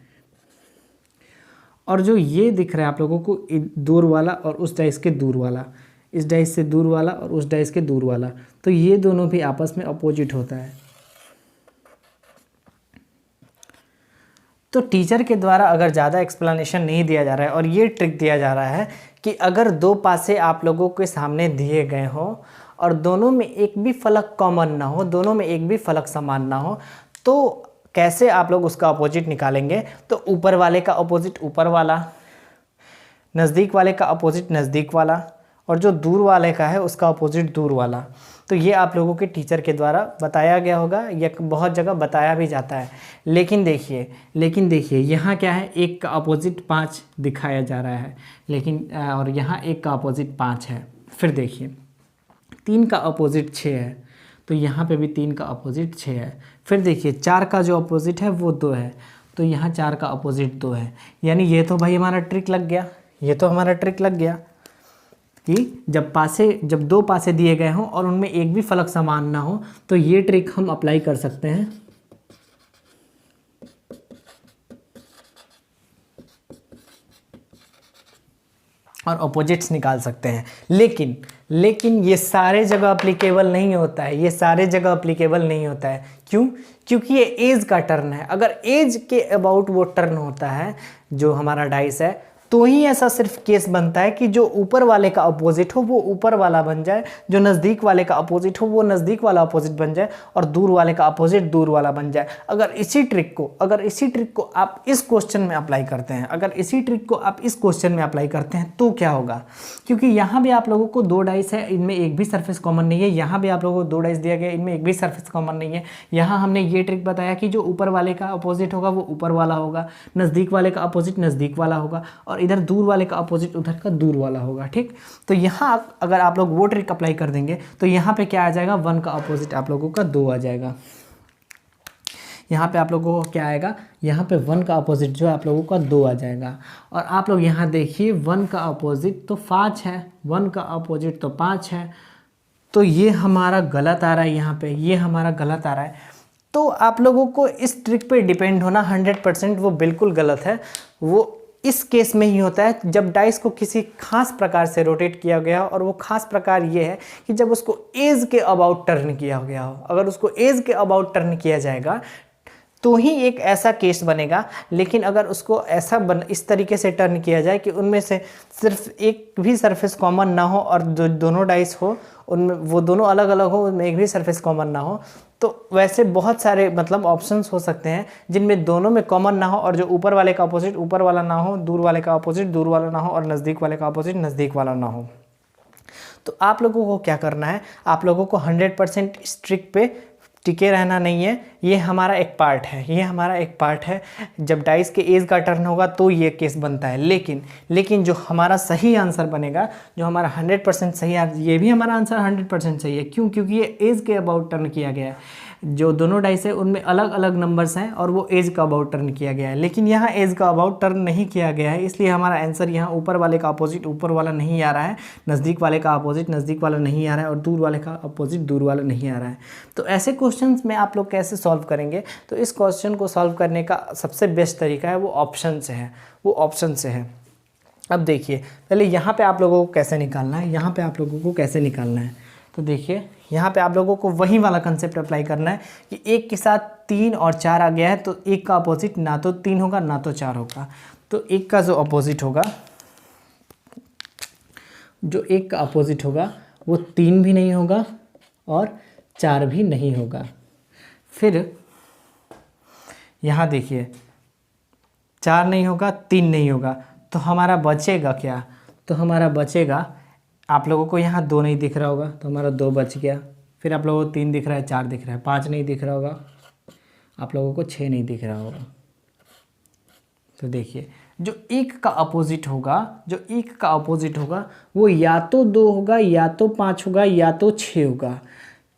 और जो ये दिख रहा है आप लोगों को दूर वाला और उस डाइस के दूर वाला, इस डाइस से दूर वाला और उस डाइस के दूर वाला, तो ये दोनों भी आपस में अपोजिट होता है। तो टीचर के द्वारा अगर ज़्यादा एक्सप्लेनेशन नहीं दिया जा रहा है और ये ट्रिक दिया जा रहा है कि अगर दो पासे आप लोगों के सामने दिए गए हों और दोनों में एक भी फलक कॉमन ना हो, दोनों में एक भी फलक समान ना हो, तो कैसे आप लोग उसका अपोजिट निकालेंगे? तो ऊपर वाले का अपोजिट ऊपर वाला, नज़दीक वाले का अपोजिट नज़दीक वाला, और जो दूर वाले का है उसका अपोजिट दूर वाला। तो ये आप लोगों के टीचर के द्वारा बताया गया होगा या बहुत जगह बताया भी जाता है। लेकिन देखिए यहाँ क्या है, एक का अपोजिट 5 दिखाया जा रहा है, लेकिन और यहाँ एक का अपोजिट 5 है। फिर देखिए 3 का अपोजिट 6 है, तो यहाँ पे भी 3 का अपोजिट 6 है। फिर देखिए 4 का जो अपोजिट है वो 2 है, तो यहाँ 4 का अपोजिट 2 है। यानी ये तो भाई हमारा ट्रिक लग गया, कि जब दो पासे दिए गए हों और उनमें एक भी फलक समान ना हो, तो ये ट्रिक हम अप्लाई कर सकते हैं। और अपोजिट्स निकाल सकते हैं। लेकिन ये सारे जगह अप्लीकेबल नहीं होता है। क्यों? क्योंकि ये एज का टर्न है। अगर एज के अबाउट वो टर्न होता है जो हमारा डाइस है, तो ही ऐसा सिर्फ केस बनता है कि जो ऊपर वाले का अपोजिट हो वो ऊपर वाला बन जाए, जो नज़दीक वाले का अपोजिट हो वो नज़दीक वाला अपोजिट बन जाए, और दूर वाले का अपोजिट दूर वाला बन जाए। अगर इसी ट्रिक को आप इस क्वेश्चन में अप्लाई करते हैं, तो क्या होगा? क्योंकि यहाँ भी आप लोगों को दो डाइस है, इनमें एक भी सरफेस कॉमन नहीं है, यहाँ भी आप लोगों को दो डाइस दिया गया, इनमें एक भी सरफेस कॉमन नहीं है। यहाँ हमने ये ट्रिक बताया कि जो ऊपर वाले का अपोजिट होगा वो ऊपर वाला होगा, नज़दीक वाले का अपोजिट नज़दीक वाला होगा, और इधर दूर वाले का अपोजिट उधर का दूर वाला होगा। ठीक, तो यहाँ अगर आप लोग वो ट्रिक अप्लाई कर देंगे तो यहाँ पे क्या आ जाएगा, 1 का अपोजिट आप लोगों का 2 आ जाएगा। यहाँ पे आप लोगों को क्या आएगा, यहाँ पे 1 का अपोजिट जो है आप लोगों का 2 आ जाएगा। और आप लोग यहाँ देखिए 1 का अपोजिट तो 5 है, 1 का अपोजिट तो 5 है, तो ये हमारा गलत आ रहा है, यहाँ पे ये हमारा गलत आ रहा है। तो आप लोगों को इस ट्रिक पे डिपेंड होना 100% वो बिल्कुल गलत है। वो इस केस में ही होता है जब डाइस को किसी खास प्रकार से रोटेट किया गया हो, और वो खास प्रकार ये है कि जब उसको एज के अबाउट टर्न किया गया हो। अगर उसको एज के अबाउट टर्न किया जाएगा तो ही एक ऐसा केस बनेगा। लेकिन अगर उसको इस तरीके से टर्न किया जाए कि उनमें से सिर्फ एक भी सरफेस कॉमन ना हो, और जो दोनों डाइस हो उनमें वो दोनों अलग अलग हो, उनमें एक भी सरफेस कॉमन ना हो, तो वैसे बहुत सारे ऑप्शंस हो सकते हैं जिनमें दोनों में कॉमन ना हो, और जो ऊपर वाले का अपोजिट ऊपर वाला ना हो, दूर वाले का अपोजिट दूर वाला ना हो, और नज़दीक वाले का अपोजिट नज़दीक वाला ना हो। तो आप लोगों को क्या करना है, आप लोगों को 100% इस ट्रिक पे टिके रहना नहीं है, ये हमारा एक पार्ट है, ये हमारा एक पार्ट है। जब डाइस के एज का टर्न होगा तो ये केस बनता है। लेकिन जो हमारा सही आंसर बनेगा, जो हमारा 100% सही ये भी हमारा आंसर 100% सही है। क्यों? क्योंकि ये एज के अबाउट टर्न किया गया है। जो दोनों डाइस है उनमें अलग अलग नंबर्स हैं और वो एज का अबाउट टर्न किया गया है, लेकिन यहाँ एज का अबाउट टर्न नहीं किया गया है, इसलिए हमारा आंसर यहाँ ऊपर वाले का अपोजिट ऊपर वाला नहीं आ रहा है, नज़दीक वाले का अपोजिट नज़दीक वाला नहीं आ रहा है और दूर वाले का अपोजिट दूर वाला नहीं आ रहा है। तो ऐसे क्वेश्चंस में आप लोग कैसे सॉल्व करेंगे? तो इस क्वेश्चन को सॉल्व करने का सबसे बेस्ट तरीका है वो ऑप्शन से है, वो ऑप्शन से है। अब देखिए पहले यहाँ पे आप लोगों को कैसे निकालना है, यहाँ पे आप लोगों को कैसे निकालना है। तो देखिए यहाँ पे आप लोगों को वही वाला कंसेप्ट अप्लाई करना है कि एक के साथ 3 और 4 आ गया है, तो एक का अपोजिट ना तो 3 होगा ना तो 4 होगा। तो एक का जो अपोजिट होगा, जो एक का अपोजिट होगा वो 3 भी नहीं होगा और 4 भी नहीं होगा। फिर यहाँ देखिए 4 नहीं होगा, 3 नहीं होगा, तो हमारा बचेगा क्या? तो हमारा बचेगा, आप लोगों को यहाँ 2 नहीं दिख रहा होगा तो हमारा 2 बच गया। फिर आप लोगों को 3 दिख रहा है, 4 दिख रहा है, 5 नहीं दिख रहा होगा, आप लोगों को 6 नहीं दिख रहा होगा। तो देखिए जो एक का अपोजिट होगा, जो एक का अपोजिट होगा वो या तो 2 होगा या तो 5 होगा या तो 6 होगा,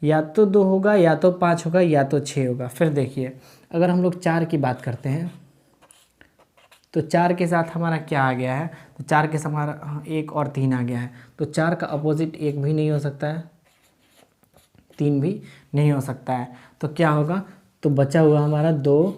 या तो 2 होगा या तो 5 होगा या तो 6 होगा। फिर देखिए अगर हम लोग 4 की बात करते हैं तो 4 के साथ हमारा क्या आ गया है? तो 4 के साथ हमारा 1 और 3 आ गया है, तो 4 का अपोजिट 1 भी नहीं हो सकता है, 3 भी नहीं हो सकता है। तो क्या होगा? तो बचा हुआ हमारा 2,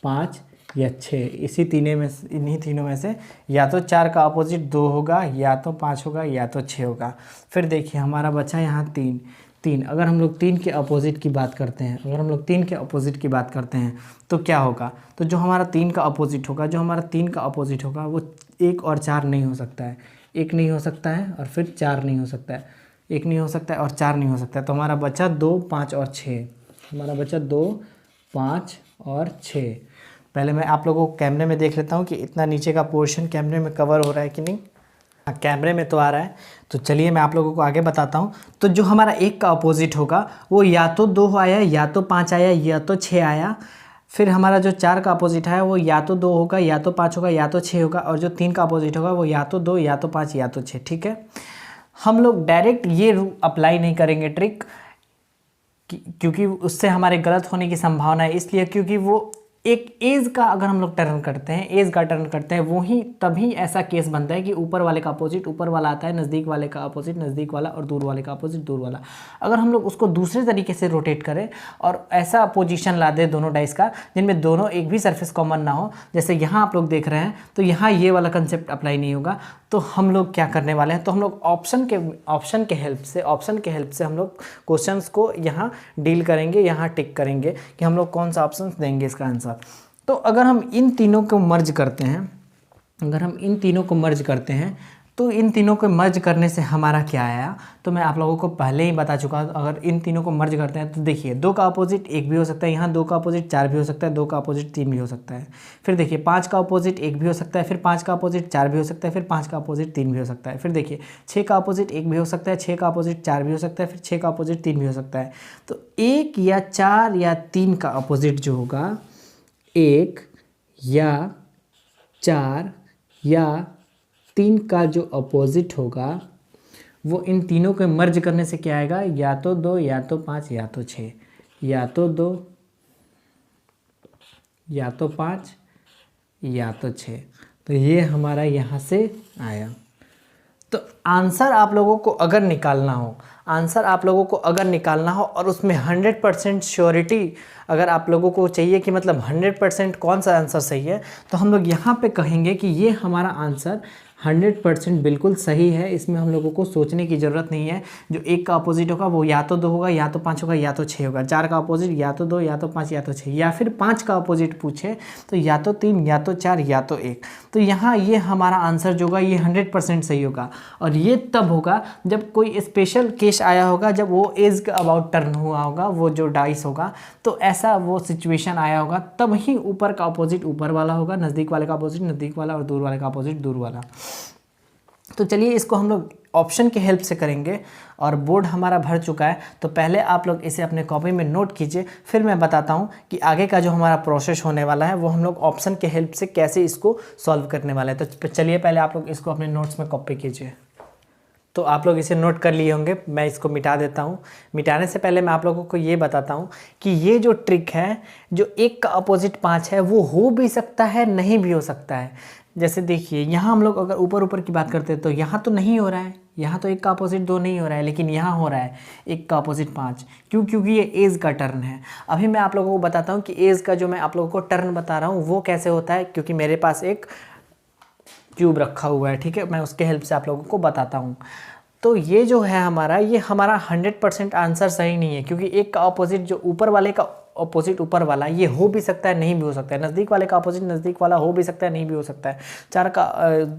5 या 6, इन्हीं तीनों में से या तो 4 का अपोजिट 2 होगा या तो 5 होगा या तो 6 होगा। फिर देखिए हमारा बचा यहाँ 3। अगर हम लोग 3 के अपोजिट की बात करते हैं, अगर हम लोग 3 के अपोजिट की बात करते हैं तो क्या होगा? तो जो हमारा 3 का अपोजिट होगा, जो हमारा 3 का अपोजिट होगा वो 1 और 4 नहीं हो सकता है, 1 नहीं हो सकता है और फिर 4 नहीं हो सकता है, 1 नहीं हो सकता है और 4 नहीं हो सकता है। तो हमारा बचा 2, 5 और 6, हमारा बचा 2, 5 और 6। पहले मैं आप लोगों को कैमरे में देख लेता हूँ कि इतना नीचे का पोर्शन कैमरे में कवर हो रहा है कि नहीं। कैमरे में तो आ रहा है, तो चलिए मैं आप लोगों को आगे बताता हूँ। तो जो हमारा 1 का अपोजिट होगा वो या तो 2 आया या तो 5 आया या तो 6 आया। फिर हमारा जो 4 का अपोजिट है वो या तो 2 होगा या तो 5 होगा या तो 6 होगा, और जो 3 का अपोजिट होगा वो या तो 2 या तो 5 या तो 6। ठीक है, हम लोग डायरेक्ट ये अप्लाई नहीं करेंगे ट्रिक, क्योंकि उससे हमारे गलत होने की संभावना है। इसलिए क्योंकि वो एक एज का अगर हम लोग टर्न करते हैं, एज का टर्न करते हैं, वही तभी ऐसा केस बनता है कि ऊपर वाले का अपोजिट ऊपर वाला आता है, नज़दीक वाले का अपोजिट नज़दीक वाला और दूर वाले का अपोजिट दूर वाला। अगर हम लोग उसको दूसरे तरीके से रोटेट करें और ऐसा पोजीशन ला दे दोनों डाइस का जिनमें दोनों एक भी सरफेस कॉमन ना हो, जैसे यहाँ आप लोग देख रहे हैं, तो यहाँ ये वाला कंसेप्ट अप्लाई नहीं होगा। तो हम लोग क्या करने वाले हैं? तो हम लोग ऑप्शन के हेल्प से हम लोग क्वेश्चंस को यहाँ डील करेंगे, यहाँ टिक करेंगे कि हम लोग कौन सा ऑप्शन देंगे इसका आंसर। तो अगर हम इन तीनों को मर्ज करते हैं, तो इन तीनों को मर्ज करने से हमारा क्या आया? तो मैं आप लोगों को पहले ही बता चुका हूँ। अगर इन तीनों को मर्ज करते हैं तो देखिए 2 का अपोजिट 1 भी हो सकता है, यहाँ 2 का अपोजिट 4 भी हो सकता है, 2 का अपोजिट 3 भी हो सकता है। फिर देखिए 5 का अपोजिट 1 भी हो सकता है, फिर 5 का अपोजिट 4 भी हो सकता है, फिर 5 का अपोजिट 3 भी हो सकता है। फिर देखिए 6 का अपोजिट 1 भी हो सकता है, 6 का अपोजिट 4 भी हो सकता है, फिर 6 का अपोजिट 3 भी हो सकता है। तो 1 या 4 या 3 का अपोजिट जो होगा, 1 या 4 या 3 का जो अपोजिट होगा वो इन तीनों को मर्ज करने से क्या आएगा? या तो 2 या तो 5 या तो 6, या तो 2 या तो 5 या तो 6। तो ये हमारा यहाँ से आया। तो आंसर आप लोगों को अगर निकालना हो, और उसमें 100% श्योरिटी अगर आप लोगों को चाहिए कि मतलब 100% कौन सा आंसर सही है, तो हम लोग यहाँ पे कहेंगे कि ये हमारा आंसर 100% बिल्कुल सही है। इसमें हम लोगों को सोचने की ज़रूरत नहीं है। जो 1 का अपोजिट होगा वो या तो 2 होगा या तो 5 होगा या तो 6 होगा। 4 का अपोजिट या तो 2 या तो 5 या तो 6, या फिर 5 का अपोजिट पूछे तो या तो 3 या तो 4 या तो 1। तो यहाँ ये हमारा आंसर जो होगा ये 100% सही होगा। और ये तब होगा जब कोई स्पेशल केस आया होगा, जब वो एज का अबाउट टर्न हुआ होगा, वो जो डाइस होगा, तो ऐसा वो सिचुएशन आया होगा, तब ही ऊपर का अपोजिट ऊपर वाला होगा, नज़दीक वाले का अपोजिट नज़दीक वाला और दूर वाले का अपोजिट दूर वाला। तो चलिए इसको हम लोग ऑप्शन की हेल्प से करेंगे और बोर्ड हमारा भर चुका है। तो पहले आप लोग इसे अपने कॉपी में नोट कीजिए, फिर मैं बताता हूँ कि आगे का जो हमारा प्रोसेस होने वाला है वो हम लोग ऑप्शन के हेल्प से कैसे इसको सॉल्व करने वाले हैं। तो चलिए पहले आप लोग इसको अपने नोट्स में कॉपी कीजिए। तो आप लोग इसे नोट कर लिए होंगे, मैं इसको मिटा देता हूँ। मिटाने से पहले मैं आप लोगों को ये बताता हूँ कि ये जो ट्रिक है, जो 1 का अपोजिट 5 है, वो हो भी सकता है, नहीं भी हो सकता है। जैसे देखिए यहाँ हम लोग अगर ऊपर ऊपर की बात करते हैं तो यहाँ तो नहीं हो रहा है, यहाँ तो 1 का अपोजिट 2 नहीं हो रहा है, लेकिन यहाँ हो रहा है 1 का अपोजिट 5। क्यों? क्योंकि ये एज का टर्न है। अभी मैं आप लोगों को बताता हूँ कि एज का जो मैं आप लोगों को टर्न बता रहा हूँ वो कैसे होता है, क्योंकि मेरे पास एक क्यूब रखा हुआ है, ठीक है, मैं उसके हेल्प से आप लोगों को बताता हूँ। तो ये जो है हमारा, ये हमारा 100% आंसर सही नहीं है, क्योंकि 1 का अपोजिट, जो ऊपर वाले का अपोजिट ऊपर वाला, ये हो भी सकता है, नहीं भी हो सकता है। नज़दीक वाले का अपोजिट नज़दीक वाला हो भी सकता है, नहीं भी हो सकता है। 4 का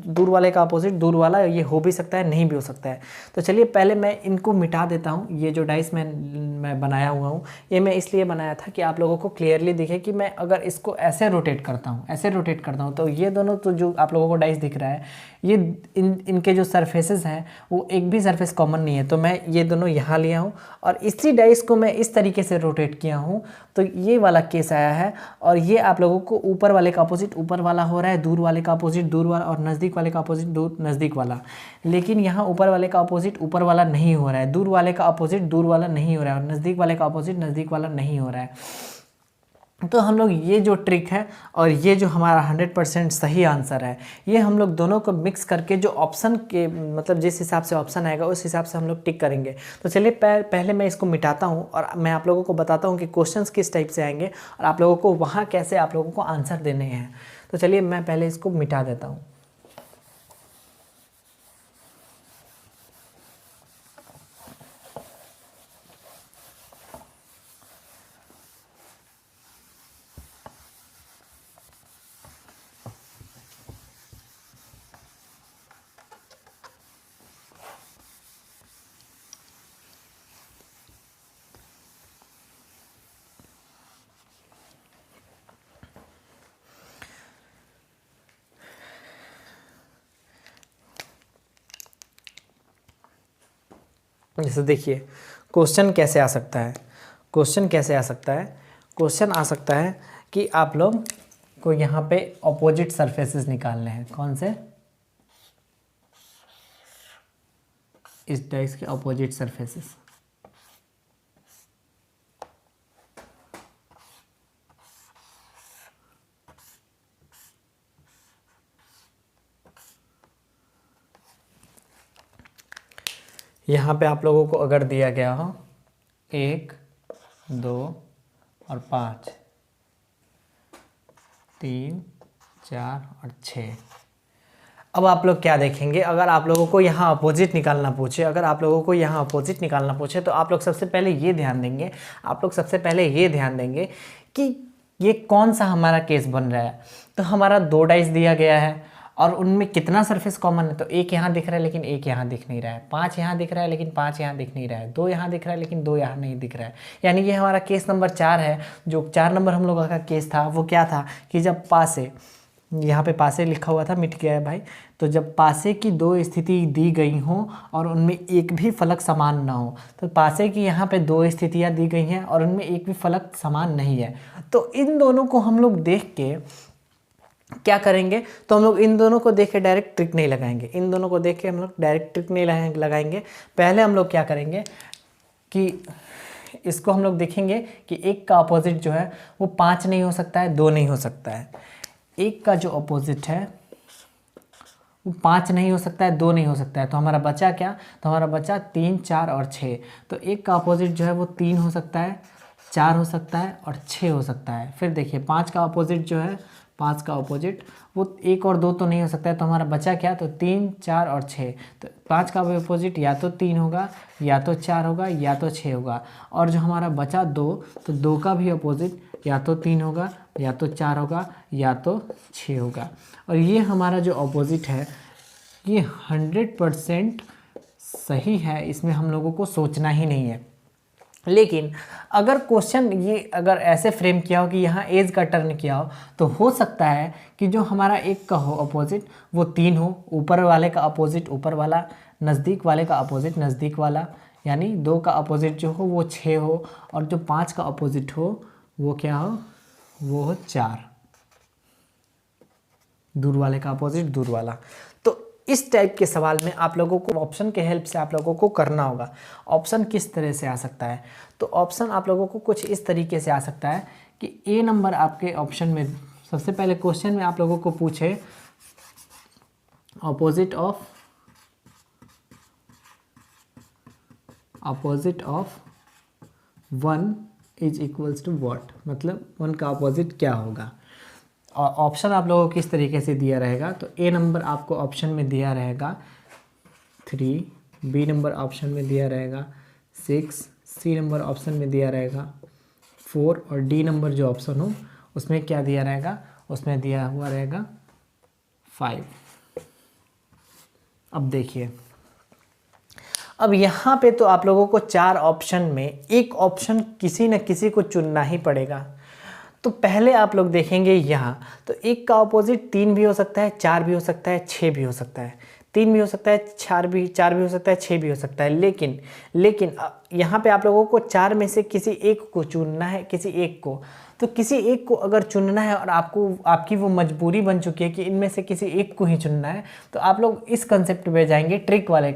दूर वाले का अपोजिट दूर वाला, ये हो भी सकता है, नहीं भी हो सकता है। तो चलिए पहले मैं इनको मिटा देता हूँ। ये जो डाइस मैं बनाया हुआ हूँ, ये मैं इसलिए बनाया था कि आप लोगों को क्लियरली दिखे कि मैं अगर इसको ऐसे रोटेट करता हूँ, ऐसे रोटेट करता हूँ, तो ये दोनों, तो जो आप लोगों को डाइस दिख रहा है, ये इनके जो सरफेसेस हैं वो एक भी सरफेस कॉमन नहीं है। तो मैं ये दोनों यहाँ लिया हूँ और इसी डाइस को मैं इस तरीके से रोटेट किया हूँ, तो ये वाला केस आया है। और ये आप लोगों को ऊपर वाले का अपोजिट ऊपर वाला हो रहा है, दूर वाले का अपोजिट दूर वाला, और नज़दीक वाले का अपोजिट दूर नज़दीक वाला। लेकिन यहाँ ऊपर वाले का अपोजिट ऊपर वाला नहीं हो रहा है, दूर वाले का अपोजिट दूर वाला नहीं हो रहा है, और नज़दीक वाले का अपोजिट नज़दीक वाला नहीं हो रहा है। तो हम लोग ये जो ट्रिक है और ये जो हमारा 100% सही आंसर है, ये हम लोग दोनों को मिक्स करके जो ऑप्शन के, मतलब जिस हिसाब से ऑप्शन आएगा उस हिसाब से हम लोग टिक करेंगे। तो चलिए पहले मैं इसको मिटाता हूँ और मैं आप लोगों को बताता हूँ कि क्वेश्चंस किस टाइप से आएंगे और आप लोगों को वहाँ कैसे आप लोगों को आंसर देने हैं। तो चलिए मैं पहले इसको मिटा देता हूँ। जैसे देखिए क्वेश्चन कैसे आ सकता है, क्वेश्चन कैसे आ सकता है, क्वेश्चन आ सकता है कि आप लोग को यहाँ पे ऑपोजिट सरफेसेस निकालने हैं। कौन से? इस डाइस के ऑपोजिट सरफेसेस। यहाँ पे आप लोगों को अगर दिया गया हो 1, 2 और 5, 3, 4 और 6। अब आप लोग क्या देखेंगे, अगर आप लोगों को यहाँ अपोजिट निकालना पूछे, अगर आप लोगों को यहाँ अपोजिट निकालना पूछे, तो आप लोग सबसे पहले ये ध्यान देंगे, आप लोग सबसे पहले ये ध्यान देंगे कि ये कौन सा हमारा केस बन रहा है। तो हमारा 2 डाइस दिया गया है और उनमें कितना सरफेस कॉमन है, तो 1 यहाँ दिख रहा है लेकिन 1 यहाँ दिख नहीं रहा है, 5 यहाँ दिख रहा है लेकिन 5 यहाँ दिख नहीं रहा है, 2 यहाँ दिख रहा है लेकिन 2 यहाँ नहीं दिख रहा है। यानी ये हमारा केस नंबर 4 है। जो 4 नंबर हम लोगों का केस था वो क्या था कि जब पासे, यहाँ पे पासे लिखा हुआ था, मिट गया है भाई, तो जब पासे की 2 स्थिति दी गई हों और उनमें एक भी फलक समान ना हो, तो पासे की यहाँ पे 2 स्थितियाँ दी गई हैं और उनमें एक भी फलक समान नहीं है, तो इन दोनों को हम लोग देख के क्या करेंगे, तो हम लोग इन दोनों को देख के डायरेक्ट ट्रिक नहीं लगाएंगे, इन दोनों को देख के हम लोग डायरेक्ट ट्रिक नहीं लगाएंगे। पहले हम लोग क्या करेंगे कि इसको हम लोग देखेंगे कि 1 का अपोजिट जो है वो 5 नहीं हो सकता है, 2 नहीं हो सकता है। 1 का जो अपोजिट है वो 5 नहीं हो सकता है, 2 नहीं हो सकता है, तो हमारा बचा क्या, तो हमारा बचा 3, 4 और 6। तो 1 का अपोजिट जो है वो 3 हो सकता है, 4 हो सकता है और 6 हो सकता है। फिर देखिए 5 का अपोजिट जो है, 5 का अपोजिट वो 1 और 2 तो नहीं हो सकता है, तो हमारा बचा क्या, तो 3, 4 और 6। तो 5 का अपोजिट या तो 3 होगा, या तो 4 होगा, या तो 6 होगा। और जो हमारा बचा 2, तो 2 का भी अपोजिट या तो 3 होगा, या तो 4 होगा, या तो 6 होगा। और ये हमारा जो अपोजिट है ये 100% सही है, इसमें हम लोगों को सोचना ही नहीं है। लेकिन अगर क्वेश्चन ये अगर ऐसे फ्रेम किया हो कि यहाँ एज का टर्न किया हो, तो हो सकता है कि जो हमारा एक का हो अपोजिट वो 3 हो, ऊपर वाले का अपोजिट ऊपर वाला, नज़दीक वाले का अपोजिट नज़दीक वाला, यानी 2 का अपोजिट जो हो वो 6 हो, और जो 5 का अपोजिट हो वो क्या हो, वो हो 4, दूर वाले का अपोजिट दूर वाला। तो इस टाइप के सवाल में आप लोगों को ऑप्शन के हेल्प से आप लोगों को करना होगा। ऑप्शन किस तरह से आ सकता है, तो ऑप्शन आप लोगों को कुछ इस तरीके से आ सकता है कि ए नंबर आपके ऑप्शन में, सबसे पहले क्वेश्चन में आप लोगों को पूछे opposite of 1 is equals to what, मतलब 1 का अपोजिट क्या होगा। और ऑप्शन आप लोगों को किस तरीके से दिया रहेगा, तो ए नंबर आपको ऑप्शन में दिया रहेगा 3, बी नंबर ऑप्शन में दिया रहेगा 6, सी नंबर ऑप्शन में दिया रहेगा 4, और डी नंबर जो ऑप्शन हो उसमें क्या दिया रहेगा, उसमें दिया हुआ रहेगा 5। अब देखिए, अब यहाँ पे तो आप लोगों को 4 ऑप्शन में एक ऑप्शन किसी न किसी को चुनना ही पड़ेगा। तो पहले आप लोग देखेंगे यहाँ, तो एक का अपोजिट 3 भी हो सकता है, 4 भी हो सकता है, 6 भी हो सकता है, 3 भी हो सकता है, 4 भी हो सकता है, 6 भी हो सकता है। लेकिन यहाँ पे आप लोगों को 4 में से किसी एक को चुनना है, किसी एक को। तो किसी एक को अगर चुनना है और आपकी वो मजबूरी बन चुकी है कि इनमें से किसी एक को ही चुनना है, तो आप लोग इस कंसेप्ट पे जाएंगे, ट्रिक वाले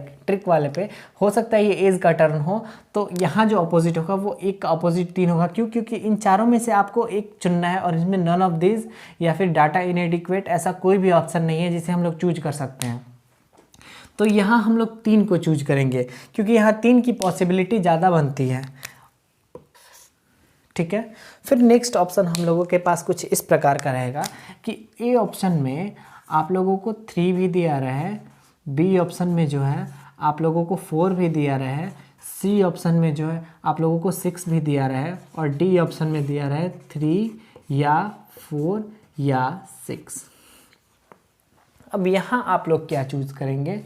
पे। हो सकता है ये एज का टर्न हो, तो यहाँ जो अपोजिट होगा वो एक का अपोजिट 3 होगा। क्यों? क्योंकि इन चारों में से आपको एक चुनना है, और इसमें नन ऑफ दिस या फिर डाटा इनएडिक्वेट ऐसा कोई भी ऑप्शन नहीं है जिसे हम लोग चूज कर सकते हैं। तो यहाँ हम लोग 3 को चूज करेंगे, क्योंकि यहाँ 3 की पॉसिबिलिटी ज़्यादा बनती है। ठीक है, फिर नेक्स्ट ऑप्शन हम लोगों के पास कुछ इस प्रकार का रहेगा कि ए ऑप्शन में आप लोगों को 3 भी दिया रहा है, बी ऑप्शन में जो है आप लोगों को 4 भी दिया रहा है, सी ऑप्शन में जो है आप लोगों को 6 भी दिया रहा है, और डी ऑप्शन में दिया रहा है 3 या 4 या 6। अब यहाँ आप लोग क्या चूज़ करेंगे,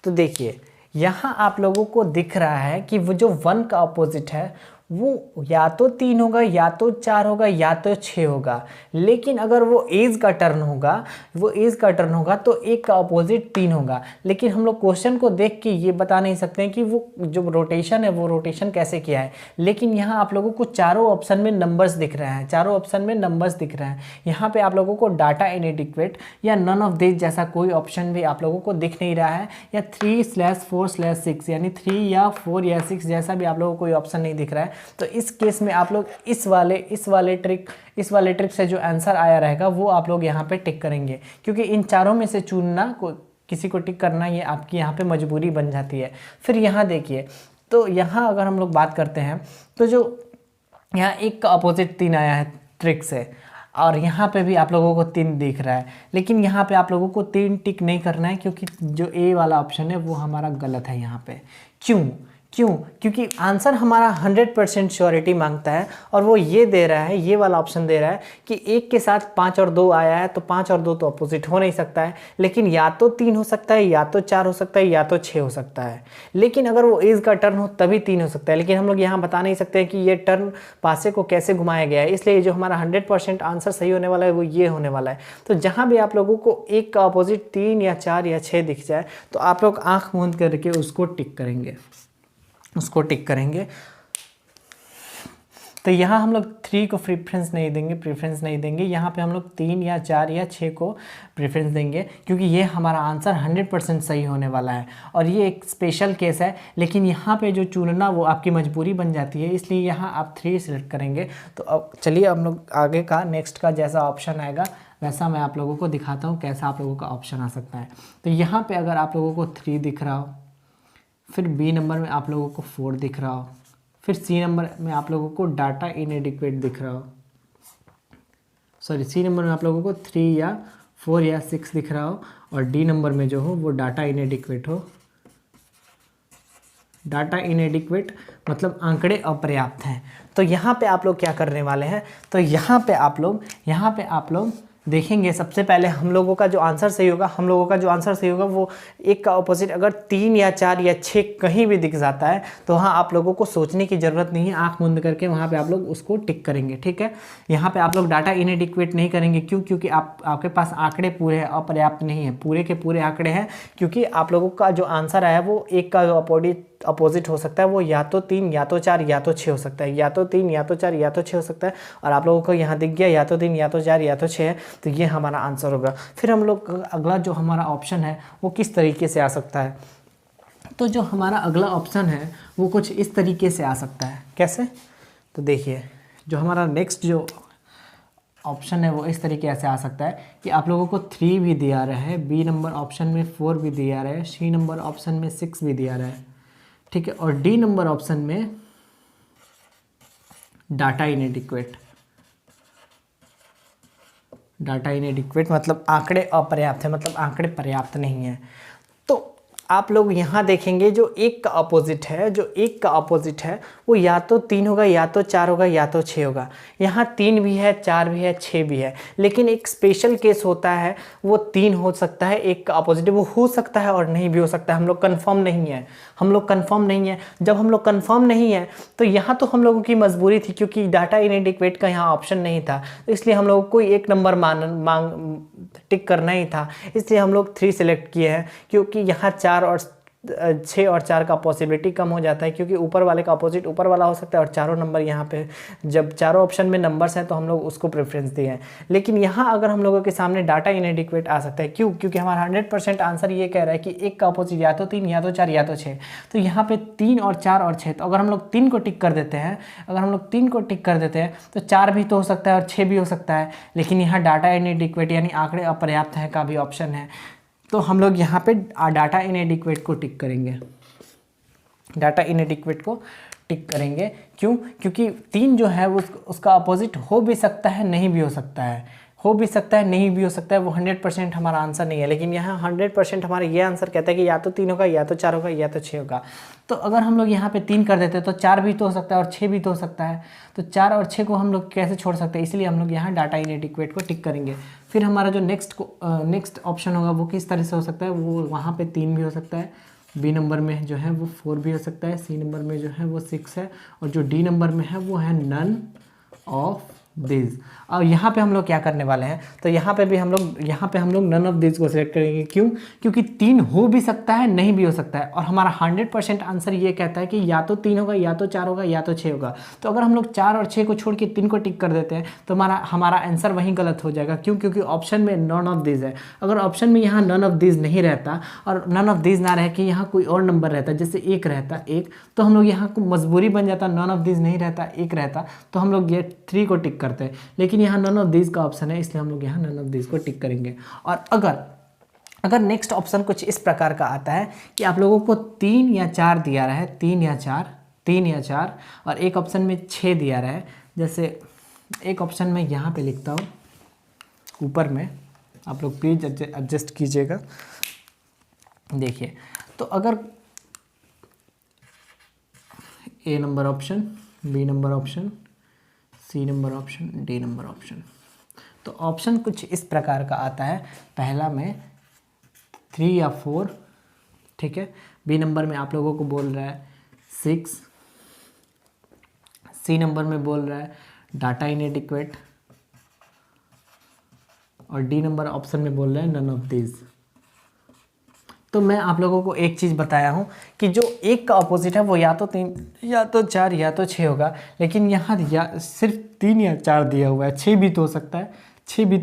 तो देखिए यहाँ आप लोगों को दिख रहा है कि वो जो 1 का अपोजिट है वो या तो 3 होगा, या तो 4 होगा, या तो 6 होगा। लेकिन अगर वो एज का टर्न होगा तो एक का अपोजिट 3 होगा। लेकिन हम लोग क्वेश्चन को देख के ये बता नहीं सकते हैं कि वो जो रोटेशन है वो रोटेशन कैसे किया है। लेकिन यहाँ आप लोगों को चारों ऑप्शन में नंबर्स दिख रहे हैं, यहाँ पे आप लोगों को डाटा इनएडिक्वेट या नन ऑफ दिस जैसा कोई ऑप्शन भी आप लोगों को दिख नहीं रहा है, या 3/4/6 यानी 3 या 4 या 6 जैसा भी आप लोगों को कोई ऑप्शन नहीं दिख रहा है। तो इस केस में आप लोग इस वाले ट्रिक से जो आंसर आया रहेगा वो आप लोग यहाँ पे टिक करेंगे, क्योंकि इन चारों में से चुनना किसी को टिक करना ये आपकी यहाँ पे मजबूरी बन जाती है। फिर यहाँ देखिए, तो यहाँ अगर हम लोग बात करते हैं तो जो यहाँ एक का अपोजिट 3 आया है ट्रिक से, और यहाँ पे भी आप लोगों को 3 दिख रहा है, लेकिन यहाँ पे आप लोगों को 3 टिक नहीं करना है, क्योंकि जो ए वाला ऑप्शन है वो हमारा गलत है यहाँ पे। क्योंकि आंसर हमारा 100% श्योरिटी मांगता है, और वो ये दे रहा है, ये वाला ऑप्शन दे रहा है कि एक के साथ 5 और 2 आया है, तो 5 और 2 तो अपोजिट हो नहीं सकता है, लेकिन या तो 3 हो सकता है, या तो 4 हो सकता है, या तो 6 हो सकता है। लेकिन अगर वो एज का टर्न हो तभी 3 हो सकता है, लेकिन हम लोग यहाँ बता नहीं सकते कि ये टर्न पासे को कैसे घुमाया गया है, इसलिए जो हमारा 100% आंसर सही होने वाला है वो ये होने वाला है। तो जहाँ भी आप लोगों को एक का अपोजिट 3 या 4 या 6 दिख जाए, तो आप लोग आँख मूंद करके उसको टिक करेंगे। तो यहाँ हम लोग 3 को प्रेफरेंस नहीं देंगे, यहाँ पे हम लोग 3 या 4 या 6 को प्रेफरेंस देंगे, क्योंकि ये हमारा आंसर 100% सही होने वाला है, और ये एक स्पेशल केस है। लेकिन यहाँ पे जो चुनना वो आपकी मजबूरी बन जाती है, इसलिए यहाँ आप 3 सिलेक्ट करेंगे। तो अब चलिए हम लोग आगे का नेक्स्ट का जैसा ऑप्शन आएगा वैसा मैं आप लोगों को दिखाता हूँ कैसा आप लोगों का ऑप्शन आ सकता है। तो यहाँ पर अगर आप लोगों को 3 दिख रहा हो, फिर बी नंबर में आप लोगों को 4 दिख रहा हो, फिर सी नंबर में आप लोगों को डाटा इनएडिक्वेट दिख रहा हो, सी नंबर में आप लोगों को 3 या 4 या 6 दिख रहा हो, और डी नंबर में जो हो वो डाटा इनएडिक्वेट हो। डाटा इनएडिक्वेट मतलब आंकड़े अपर्याप्त हैं। तो यहाँ पे आप लोग क्या करने वाले हैं, तो यहाँ पे आप लोग देखेंगे सबसे पहले हम लोगों का जो आंसर सही होगा वो एक का ऑपोजिट अगर 3 या 4 या 6 कहीं भी दिख जाता है तो वहाँ आप लोगों को सोचने की ज़रूरत नहीं है, आंख बंद करके वहाँ पे आप लोग उसको टिक करेंगे। ठीक है, यहाँ पे आप लोग डाटा इनएडिक्वेट नहीं करेंगे। क्यों? क्योंकि आपके पास आंकड़े पूरे अपर्याप्त नहीं है, पूरे के पूरे आंकड़े हैं, क्योंकि आप लोगों का जो आंसर आया वो एक का अपोजिट हो सकता है, वो या तो 3 या तो 4 या तो 6 हो सकता है, या तो 3 या तो 4 या तो 6 हो सकता है। और आप लोगों को यहाँ दिख गया या तो 3 या तो 4 या तो 6 है, तो ये हमारा आंसर होगा। फिर हम लोग अगला जो हमारा ऑप्शन है वो किस तरीके से आ सकता है, तो जो हमारा अगला ऑप्शन है वो कुछ इस तरीके से आ सकता है। कैसे? तो देखिए, जो हमारा नेक्स्ट जो ऑप्शन है वो इस तरीके से आ सकता है कि आप लोगों को 3 भी दिया रहा है, बी नंबर ऑप्शन में 4 भी दिया रहा है, सी नंबर ऑप्शन में 6 भी दिया रहा है। ठीक है, और डी नंबर ऑप्शन में डाटा इनएडिक्वेट मतलब आंकड़े अपर्याप्त है, मतलब आंकड़े पर्याप्त नहीं है। तो आप लोग यहाँ देखेंगे जो एक का अपोजिट है वो या तो 3 होगा या तो 4 होगा या तो 6 होगा। यहाँ 3 भी है, 4 भी है, 6 भी है, लेकिन एक स्पेशल केस होता है, वो 3 हो सकता है, एक का अपोजिट वो हो सकता है और नहीं भी हो सकता है। हम लोग कंफर्म नहीं है। जब हम लोग कंफर्म नहीं है तो यहाँ तो हम लोगों की मजबूरी थी, क्योंकि डाटा इनएडिक्वेट का यहाँ ऑप्शन नहीं था, तो इसलिए हम लोगों को एक नंबर टिक करना ही था, इसलिए हम लोग 3 सेलेक्ट किए हैं। क्योंकि यहाँ 4 और 6 और 4 का पॉसिबिलिटी कम हो जाता है, क्योंकि ऊपर वाले का अपोजिट ऊपर वाला हो सकता है, और चारों नंबर यहाँ पे जब चारों ऑप्शन में नंबर्स हैं तो हम लोग उसको प्रेफरेंस दिए हैं। लेकिन यहाँ अगर हम लोगों के सामने डाटा इनएडिक्वेट आ सकता है, क्यों? क्योंकि हमारा 100% आंसर ये कह रहा है कि एक का अपोजिट या तो 3 या तो 4 या तो 6। तो यहाँ पे 3 और 4 और 6, तो अगर हम लोग 3 को टिक कर देते हैं तो 4 भी तो हो सकता है और 6 भी हो सकता है। लेकिन यहाँ डाटा इनएडिक्वेट यानी आंकड़े अपर्याप्त है का भी ऑप्शन है, तो हम लोग यहाँ पे डाटा इनएडिक्वेट को टिक करेंगे। क्यों? क्योंकि 3 जो है वो उसका अपोजिट हो भी सकता है, नहीं भी हो सकता है, वो 100% हमारा आंसर नहीं है। लेकिन यहाँ 100% हमारा ये आंसर कहता है कि या तो 3 होगा या तो 4 होगा या तो 6 होगा। तो अगर हम लोग यहाँ पे 3 कर देते हैं तो 4 भी तो हो सकता है और 6 भी तो हो सकता है, तो 4 और 6 को हम लोग कैसे छोड़ सकते हैं? इसलिए हम लोग यहाँ डाटा इनएडिक्वेट को टिक करेंगे। फिर हमारा जो नेक्स्ट ऑप्शन होगा वो किस तरह से हो सकता है, वो वहाँ पे 3 भी हो सकता है, बी नंबर में जो है वो 4 भी हो सकता है, सी नंबर में जो है वो 6 है, और जो डी नंबर में है वो है नन ऑफ दिस। और यहाँ पे हम लोग क्या करने वाले हैं, तो यहाँ पे हम लोग नन ऑफ दिस को सिलेक्ट करेंगे। क्यों? क्योंकि 3 हो भी सकता है, नहीं भी हो सकता है, और हमारा 100% आंसर ये कहता है कि या तो 3 होगा या तो 4 होगा या तो 6 होगा। तो अगर हम लोग 4 और 6 को छोड़ के 3 को टिक कर देते हैं तो हमारा आंसर वहीं गलत हो जाएगा। क्यों? क्योंकि ऑप्शन में नन ऑफ दिस है। अगर ऑप्शन में यहाँ नन ऑफ दिस नहीं रहता और नन ऑफ दिस ना रह के यहाँ कोई और नंबर रहता, जैसे 1 रहता, तो हम लोग यहाँ को मजबूरी बन जाता, नन ऑफ दिस नहीं रहता, 1 रहता, तो हम लोग ये 3 को टिक करते हैं। लेकिन यहाँ नन ऑफ दिस का ऑप्शन है, इसलिए हम लोग यहाँ नन ऑफ दिस को टिक करेंगे। और अगर नेक्स्ट ऑप्शन कुछ इस प्रकार का आता है कि आप लोगों को 3 या 4 दिया रहा है, 3 या 4, और एक ऑप्शन में 6 दिया रहा है, जैसे एक ऑप्शन में यहाँ पे लिखता हूँ ऊपर में, आप लोग प्लीज एडजस्ट कीजिएगा। देखिए, तो अगर A number option, B number option, C number option, D number option, तो ऑप्शन कुछ इस प्रकार का आता है। पहला में 3 या 4, ठीक है, बी नंबर में आप लोगों को बोल रहा है 6, सी नंबर में बोल रहा है डाटा इनएडिक्वेट, और डी नंबर ऑप्शन में बोल रहा है नन ऑफ दिस। तो मैं आप लोगों को एक चीज़ बताया हूँ कि जो एक का अपोजिट है वो या तो 3 या तो 4 या तो 6 होगा, लेकिन यहाँ सिर्फ 3 या 4 दिया हुआ है, 6 भी तो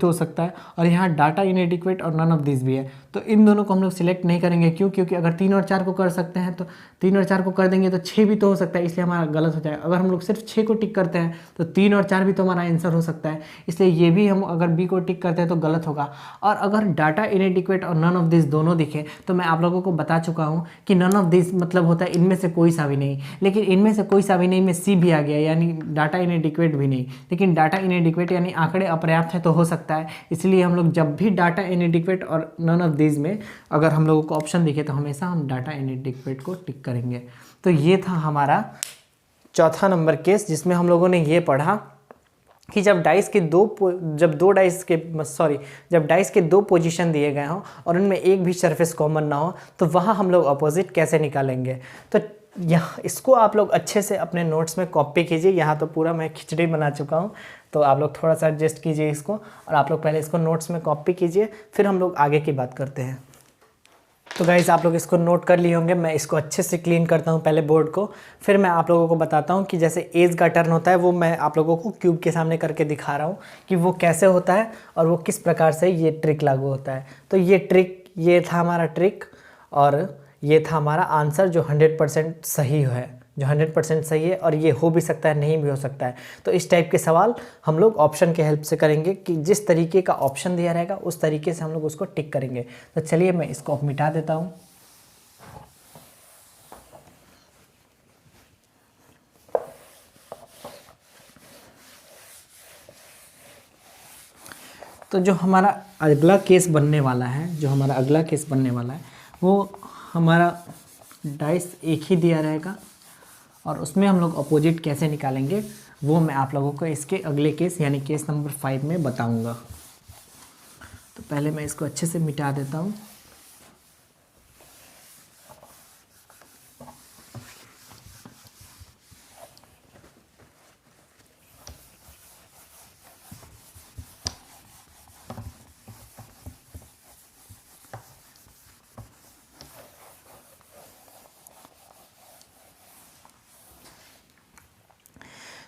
हो सकता है, और यहाँ डाटा इनएडिक्वेट और नन ऑफ दिस भी है। तो इन दोनों को हम लोग सिलेक्ट नहीं करेंगे। क्यों? क्योंकि अगर 3 और 4 को कर सकते हैं तो 3 और 4 को कर देंगे तो 6 भी तो हो सकता है, इसलिए हमारा गलत हो जाएगा। अगर हम लोग सिर्फ 6 को टिक करते हैं तो 3 और 4 भी तो हमारा आंसर हो सकता है, इसलिए ये भी हम अगर बी को टिक करते हैं तो गलत होगा। और अगर डाटा इनएडिक्वेट और नन ऑफ दिस दोनों दिखे तो मैं आप लोगों को बता चुका हूँ कि नन ऑफ दिस मतलब होता है इनमें से कोई सा भी नहीं, लेकिन इनमें से कोई सा भी नहीं में सी भी आ गया, यानी डाटा इनएडिक्वेट भी नहीं। लेकिन डाटा इनएडिक्वेट यानी आंकड़े अपर्याप्त है तो हो सकता है, इसलिए हम लोग जब भी डाटा इनएडिक्वेट और नन ऑफ दिस में अगर हम लोगों को ऑप्शन दिखे तो हमेशा हम डाटा इनएडिक्वेट को टिक करेंगे। तो ये था हमारा चौथा नंबर केस, जिसमें हम लोगों ने ये पढ़ा कि जब डाइस के दो पोजीशन दिए गए हों और उनमें एक भी सरफेस कॉमन ना हो तो वहाँ हम लोग अपोजिट कैसे निकालेंगे। तो यहाँ इसको आप लोग अच्छे से अपने नोट्स में कॉपी कीजिए। यहाँ तो पूरा मैं खिचड़ी बना चुका हूँ, तो आप लोग थोड़ा सा एडजस्ट कीजिए इसको, और आप लोग पहले इसको नोट्स में कॉपी कीजिए, फिर हम लोग आगे की बात करते हैं। तो गाइज़ आप लोग इसको नोट कर लिए होंगे। मैं इसको अच्छे से क्लीन करता हूँ पहले बोर्ड को, फिर मैं आप लोगों को बताता हूँ कि जैसे एज का टर्न होता है वो मैं आप लोगों को क्यूब के सामने करके दिखा रहा हूँ कि वो कैसे होता है और वो किस प्रकार से ये ट्रिक लागू होता है। तो ये था हमारा ट्रिक और ये था हमारा आंसर जो 100% सही है, जो 100% सही है, और ये हो भी सकता है नहीं भी हो सकता है। तो इस टाइप के सवाल हम लोग ऑप्शन के हेल्प से करेंगे कि जिस तरीके का ऑप्शन दिया रहेगा उस तरीके से हम लोग उसको टिक करेंगे। तो चलिए मैं इसको अब मिटा देता हूँ। तो जो हमारा अगला केस बनने वाला है वो हमारा डाइस एक ही दिया रहेगा और उसमें हम लोग अपोजिट कैसे निकालेंगे वो मैं आप लोगों को इसके अगले केस यानी केस नंबर 5 में बताऊंगा। तो पहले मैं इसको अच्छे से मिटा देता हूँ।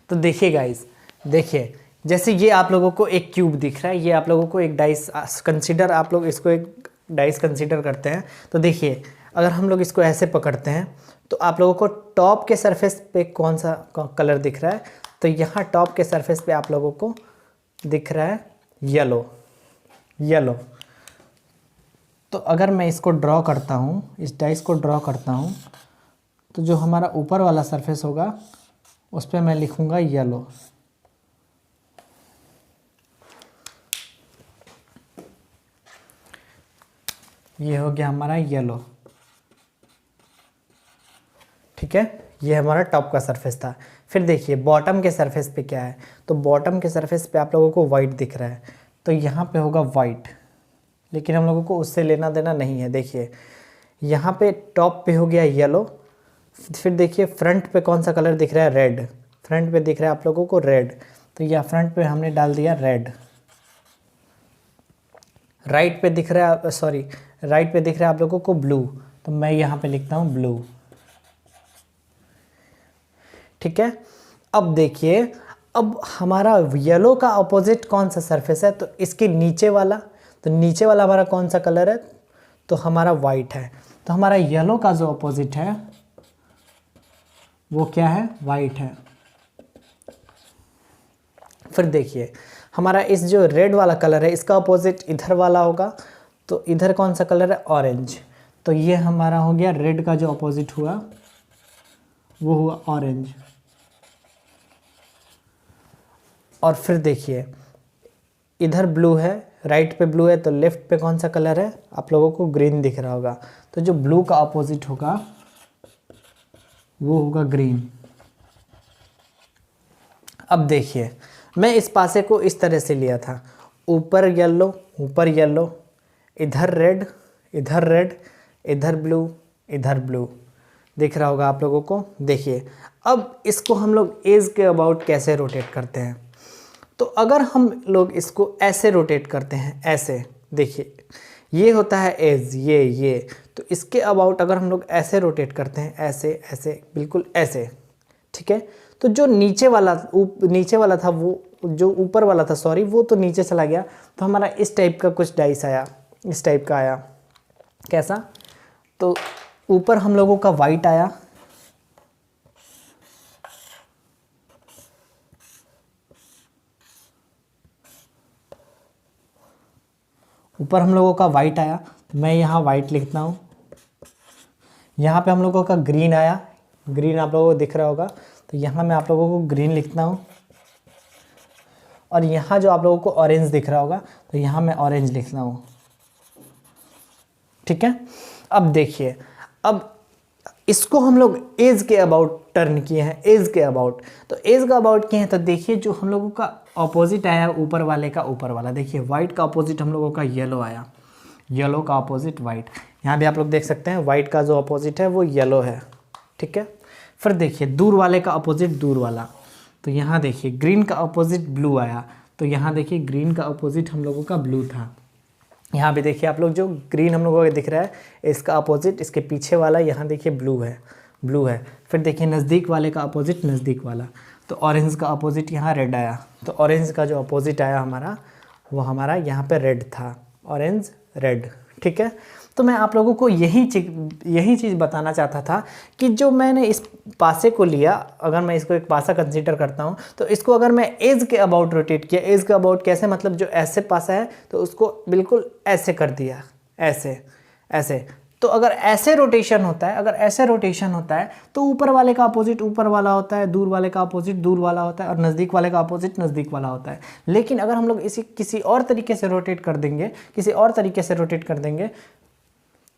तो देखिए गाइस, देखिए जैसे ये आप लोगों को एक क्यूब दिख रहा है, ये आप लोगों को एक डाइस कंसीडर, आप लोग इसको एक डाइस कंसीडर करते हैं। तो देखिए अगर हम लोग इसको ऐसे पकड़ते हैं तो आप लोगों को टॉप के सरफेस पे कौन सा कलर दिख रहा है, तो यहाँ टॉप के सरफेस पे आप लोगों को दिख रहा है येलो। तो अगर मैं इसको ड्रॉ करता हूँ, इस डाइस को ड्रॉ करता हूँ, तो जो हमारा ऊपर वाला सरफेस होगा उस पर मैं लिखूँगा येलो। ये हो गया हमारा येलो, ठीक है। ये हमारा टॉप का सरफेस था। फिर देखिए बॉटम के सरफेस पे क्या है, तो बॉटम के सरफेस पे आप लोगों को वाइट दिख रहा है, तो यहाँ पे होगा वाइट, लेकिन हम लोगों को उससे लेना देना नहीं है। देखिए यहाँ पे टॉप पे हो गया येलो, फिर देखिए फ्रंट पे कौन सा कलर दिख रहा है, रेड। फ्रंट पे दिख रहा है आप लोगों को रेड, तो यह फ्रंट पे हमने डाल दिया रेड। राइट पे दिख रहा है आप लोगों को ब्लू, तो मैं यहाँ पे लिखता हूँ ब्लू, ठीक है। अब देखिए, अब हमारा येलो का अपोजिट कौन सा सरफेस है, तो इसके नीचे वाला, तो नीचे वाला हमारा कौन सा कलर है, तो हमारा वाइट है। तो हमारा येलो का जो अपोजिट है वो क्या है, वाइट है। फिर देखिए हमारा इस जो रेड वाला कलर है इसका अपोजिट इधर वाला होगा, तो इधर कौन सा कलर है, ऑरेंज। तो ये हमारा हो गया रेड का जो अपोजिट हुआ वो हुआ ऑरेंज। और फिर देखिए इधर ब्लू है, राइट पे ब्लू है, तो लेफ्ट पे कौन सा कलर है, आप लोगों को ग्रीन दिख रहा होगा। तो जो ब्लू का अपोजिट होगा वो होगा ग्रीन। अब देखिए मैं इस पासे को इस तरह से लिया था, ऊपर येलो, इधर रेड, इधर ब्लू, इधर ब्लू, दिख रहा होगा आप लोगों को। देखिए अब इसको हम लोग एज के अबाउट कैसे रोटेट करते हैं, तो अगर हम लोग इसको ऐसे रोटेट करते हैं, ऐसे देखिए ये होता है एज, ये तो इसके अबाउट अगर हम लोग ऐसे रोटेट करते हैं, ऐसे बिल्कुल ऐसे, ठीक है। तो जो नीचे वाला था वो, जो ऊपर वाला था सॉरी, वो तो नीचे चला गया, तो हमारा इस टाइप का कुछ डाइस आया, इस टाइप का आया। कैसा, तो ऊपर हम लोगों का वाइट आया, ऊपर हम लोगों का वाइट आया, तो मैं यहाँ वाइट लिखता हूँ। यहाँ पे हम लोगों का ग्रीन आया, ग्रीन आप लोगों को दिख रहा होगा, तो यहाँ मैं आप लोगों को ग्रीन लिखता हूँ। और यहाँ जो आप लोगों को ऑरेंज दिख रहा होगा, तो यहाँ मैं ऑरेंज लिखता हूँ, ठीक है। अब देखिए, अब इसको हम लोग एज के अबाउट टर्न किए हैं, एज के अबाउट। तो एज का अबाउट किए हैं तो देखिए जो हम लोगों का ऑपोजिट आया ऊपर वाले का, ऊपर वाला देखिए वाइट का अपोजिट हम लोगों का येलो आया, येलो का अपोजिट वाइट। यहाँ भी आप लोग देख सकते हैं वाइट का जो अपोजिट है वो येलो है, ठीक है। फिर देखिए दूर वाले का अपोजिट दूर वाला, तो यहाँ देखिए ग्रीन का अपोजिट ब्लू आया, तो यहाँ देखिए ग्रीन का अपोजिट हम लोगों का ब्लू था। यहाँ भी देखिए आप लोग जो ग्रीन हम लोगों को दिख रहा है इसका अपोजिट इसके पीछे वाला यहाँ देखिए ब्लू है, ब्लू है। फिर देखिए नज़दीक वाले का अपोजिट नज़दीक वाला, तो ऑरेंज का अपोजिट यहाँ रेड आया, तो ऑरेंज का जो अपोजिट आया हमारा वो हमारा यहाँ पे रेड था, ऑरेंज रेड, ठीक है। तो मैं आप लोगों को यही चीज़ बताना चाहता था कि जो मैंने इस पासे को लिया, अगर मैं इसको एक पासा कंसीडर करता हूँ तो इसको अगर मैं एज के अबाउट रोटेट किया, एज के अबाउट कैसे, मतलब जो ऐसे पासा है तो उसको बिल्कुल ऐसे कर दिया, ऐसे ऐसे। तो अगर ऐसे रोटेशन होता है, अगर ऐसे रोटेशन होता है तो ऊपर वाले का अपोजिट ऊपर वाला होता है, दूर वाले का अपोजिट दूर वाला होता है और नज़दीक वाले का अपोजिट नज़दीक वाला होता है। लेकिन अगर हम लोग इसी किसी और तरीके से रोटेट कर देंगे, किसी और तरीके से रोटेट कर देंगे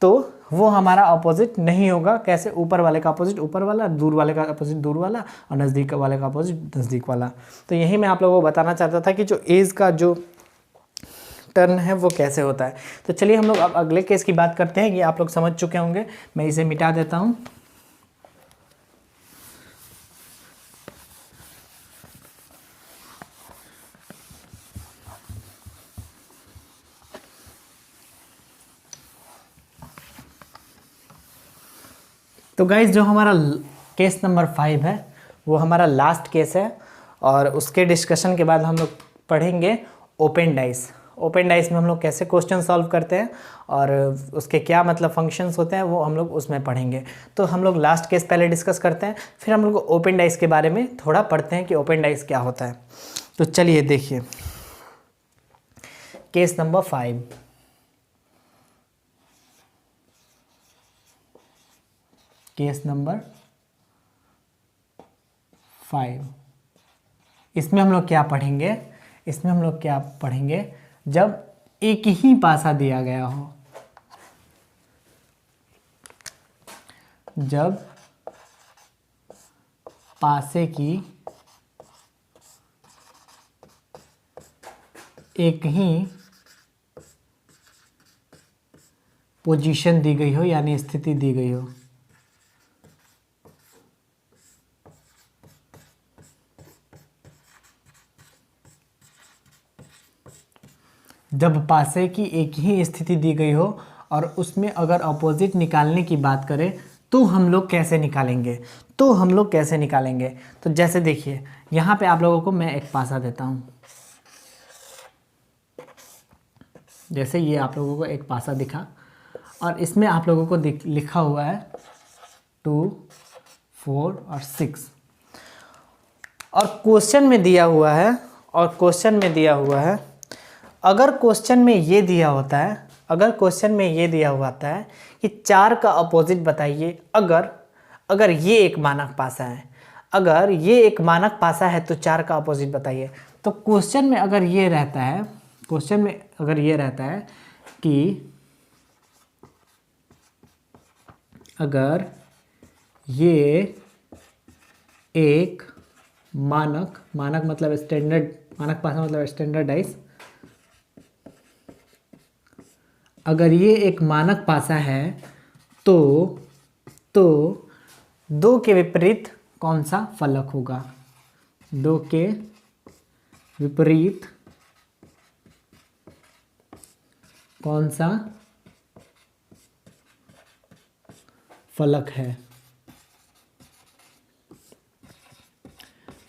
तो वो हमारा अपोजिट नहीं होगा। कैसे, ऊपर वाले का अपोजिट ऊपर वाला, दूर वाले का अपोजिट दूर वाला और नज़दीक वाले का अपोजिट नज़दीक वाला। तो यही मैं आप लोगों को बताना चाहता था कि जो एज का जो टर्न है वो कैसे होता है। तो चलिए हम लोग अब अगले केस की बात करते हैं। ये आप लोग समझ चुके होंगे, मैं इसे मिटा देता हूँ। तो गाइज जो हमारा केस नंबर 5 है वो हमारा लास्ट केस है और उसके डिस्कशन के बाद हम लोग पढ़ेंगे ओपन डाइस। ओपन डाइस में हम लोग कैसे क्वेश्चन सॉल्व करते हैं और उसके क्या मतलब फंक्शंस होते हैं वो हम लोग उसमें पढ़ेंगे। तो हम लोग लास्ट केस पहले डिस्कस करते हैं, फिर हम लोग ओपन डाइस के बारे में थोड़ा पढ़ते हैं कि ओपन डाइस क्या होता है। तो चलिए देखिए केस नंबर 5। केस नंबर 5, इसमें हम लोग क्या पढ़ेंगे, इसमें हम लोग क्या पढ़ेंगे, जब एक ही पासा दिया गया हो, जब पासे की एक ही पोजीशन दी गई हो यानी स्थिति दी गई हो, जब पासे की एक ही स्थिति दी गई हो और उसमें अगर अपोजिट निकालने की बात करें तो हम लोग कैसे निकालेंगे, तो हम लोग कैसे निकालेंगे। तो जैसे देखिए यहाँ पे आप लोगों को मैं एक पासा देता हूँ, जैसे ये आप लोगों को एक पासा दिखा और इसमें आप लोगों को लिखा हुआ है 2, 4 और 6 और क्वेश्चन में दिया हुआ है, और क्वेश्चन में दिया हुआ है, अगर क्वेश्चन में ये दिया होता है, अगर क्वेश्चन में ये दिया हुआ होता है कि 4 का अपोजिट बताइए, अगर ये एक मानक पासा है, अगर ये एक मानक पासा है तो 4 का अपोजिट बताइए। तो क्वेश्चन में अगर ये रहता है, क्वेश्चन में अगर ये रहता है कि अगर ये एक मानक मतलब स्टैंडर्ड, मानक पासा मतलब स्टैंडर्डाइज, अगर ये एक मानक पासा है तो 2 के विपरीत कौन सा फलक होगा, 2 के विपरीत कौन सा फलक है।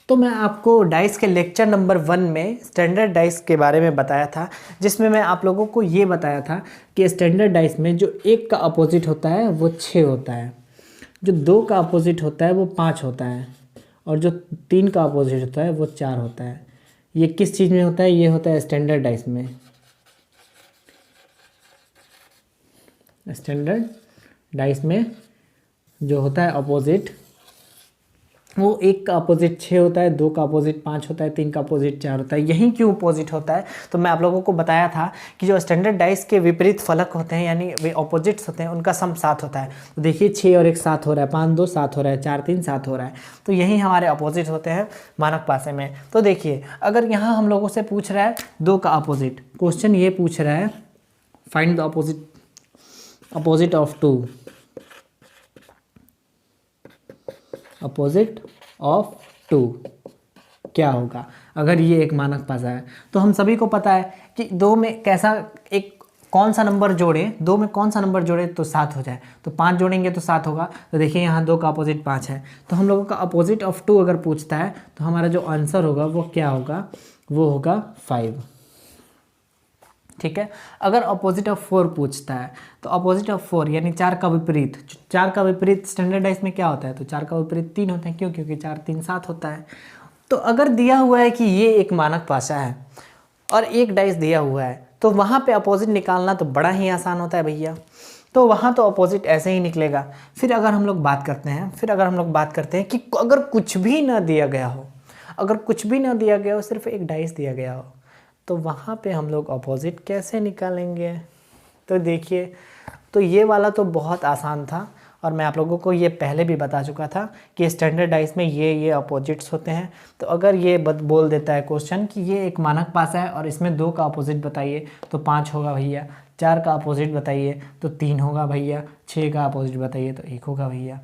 तो मैं आपको डाइस के लेक्चर नंबर 1 में स्टैंडर्ड डाइस के बारे में बताया था, जिसमें मैं आप लोगों को ये बताया था कि स्टैंडर्ड डाइस में जो 1 का अपोजिट होता है वो 6 होता है, जो 2 का अपोजिट होता है वो 5 होता है और जो 3 का अपोजिट होता है वो 4 होता है। ये किस चीज़ में होता है, ये होता है स्टैंडर्ड डाइस में। स्टैंडर्ड डाइस में जो होता है अपोजिट वो एक का अपोजिट 6 होता है, 2 का अपोजिट 5 होता है, 3 का अपोजिट 4 होता है। यही क्यों अपोजिट होता है, तो मैं आप लोगों को बताया था कि जो स्टैंडर्ड डाइस के विपरीत फलक होते हैं यानी वे अपोजिट्स होते हैं, उनका सम 7 होता है। तो देखिए 6 और 1 7 हो रहा है, 5 2 7 हो रहा है, 4 3 7 हो रहा है। तो यही हमारे अपोजिट होते हैं मानक पासे में। तो देखिए अगर यहाँ हम लोगों से पूछ रहा है 2 का अपोजिट, क्वेश्चन ये पूछ रहा है find the opposite of 2, opposite of 2 क्या होगा अगर ये एक मानक पासा है। तो हम सभी को पता है कि 2 में कैसा एक कौन सा नंबर जोड़े, 2 में कौन सा नंबर जोड़े तो 7 हो जाए। तो 5 जोड़ेंगे तो 7 होगा। तो देखिए यहाँ 2 का अपोजिट 5 है, तो हम लोगों का अपोजिट ऑफ 2 अगर पूछता है तो हमारा जो आंसर होगा वो क्या होगा, वो होगा 5। ठीक है। अगर अपोजिट ऑफ 4 पूछता है तो अपोजिट ऑफ 4 यानी 4 का विपरीत, 4 का विपरीत स्टैंडर्ड डाइस में क्या होता है, तो 4 का विपरीत 3 होता है। क्यों, क्योंकि 4 3 7 होता है। तो अगर दिया हुआ है कि ये एक मानक पासा है और एक डाइस दिया हुआ है तो वहाँ पे अपोजिट निकालना तो बड़ा ही आसान होता है भैया। तो वहाँ तो अपोजिट ऐसे ही निकलेगा। फिर अगर हम लोग बात करते हैं कि अगर कुछ भी ना दिया गया हो, अगर कुछ भी ना दिया गया हो, सिर्फ एक डाइस दिया गया हो, तो वहाँ पे हम लोग अपोजिट कैसे निकालेंगे। तो देखिए, तो ये वाला तो बहुत आसान था और मैं आप लोगों को ये पहले भी बता चुका था कि स्टैंडर्ड डाइस में ये अपोजिट्स होते हैं। तो अगर ये बोल देता है क्वेश्चन कि ये एक मानक पासा है और इसमें 2 का अपोजिट बताइए तो 5 होगा भैया, 4 का अपोजिट बताइए तो 3 होगा भैया, 6 का अपोजिट बताइए तो 1 होगा भैया।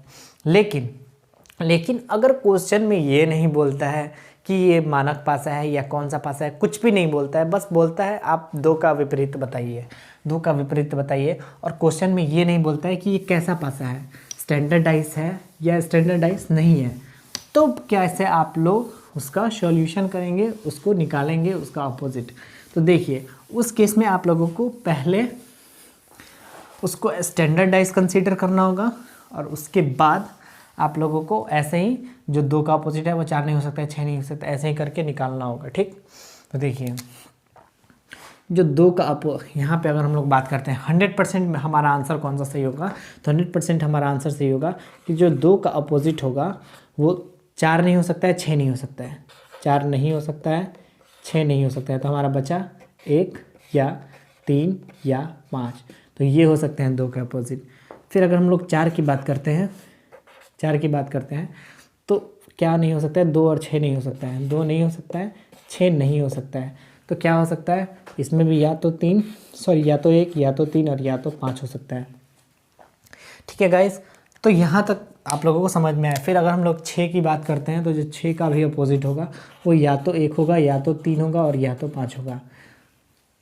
लेकिन अगर क्वेश्चन में ये नहीं बोलता है कि ये मानक पासा है या कौन सा पासा है, कुछ भी नहीं बोलता है, बस बोलता है आप 2 का विपरीत बताइए, 2 का विपरीत बताइए, और क्वेश्चन में ये नहीं बोलता है कि ये कैसा पासा है, स्टैंडर्ड डाइस है या स्टैंडर्ड डाइस नहीं है, तो कैसे आप लोग उसका सॉल्यूशन करेंगे, उसको निकालेंगे उसका अपोजिट। तो देखिए उस केस में आप लोगों को पहले उसको स्टैंडर्ड डाइस कंसीडर करना होगा और उसके बाद आप लोगों को ऐसे ही जो 2 का अपोजिट है वो 4 नहीं हो सकता है, 6 नहीं हो सकता, ऐसे ही करके निकालना होगा। ठीक, तो देखिए जो 2 का यहाँ पे अगर हम लोग बात करते हैं 100% में हमारा आंसर कौन सा सही होगा, तो 100% हमारा आंसर सही होगा कि जो 2 का अपोजिट होगा वो 4 नहीं हो सकता है, 6 नहीं हो सकता है, 4 नहीं हो सकता है, 6 नहीं हो सकता है। तो हमारा बचा 1 या 3 या 5, तो ये हो सकते हैं 2 के अपोजिट। फिर अगर हम लोग 4 की बात करते हैं, 4 की बात करते हैं तो क्या नहीं हो सकता है, 2 और 6 नहीं हो सकता है, 2 नहीं हो सकता है, 6 नहीं हो सकता है। तो क्या हो सकता है, इसमें भी या तो 1 या तो 3 और या तो 5 हो सकता है। ठीक है गाइस, तो यहाँ तक आप लोगों को समझ में आया। फिर अगर हम लोग 6 की बात करते हैं तो जो 6 का भी अपोजिट होगा वो या तो 1 होगा, या तो 3 होगा और या तो 5 होगा।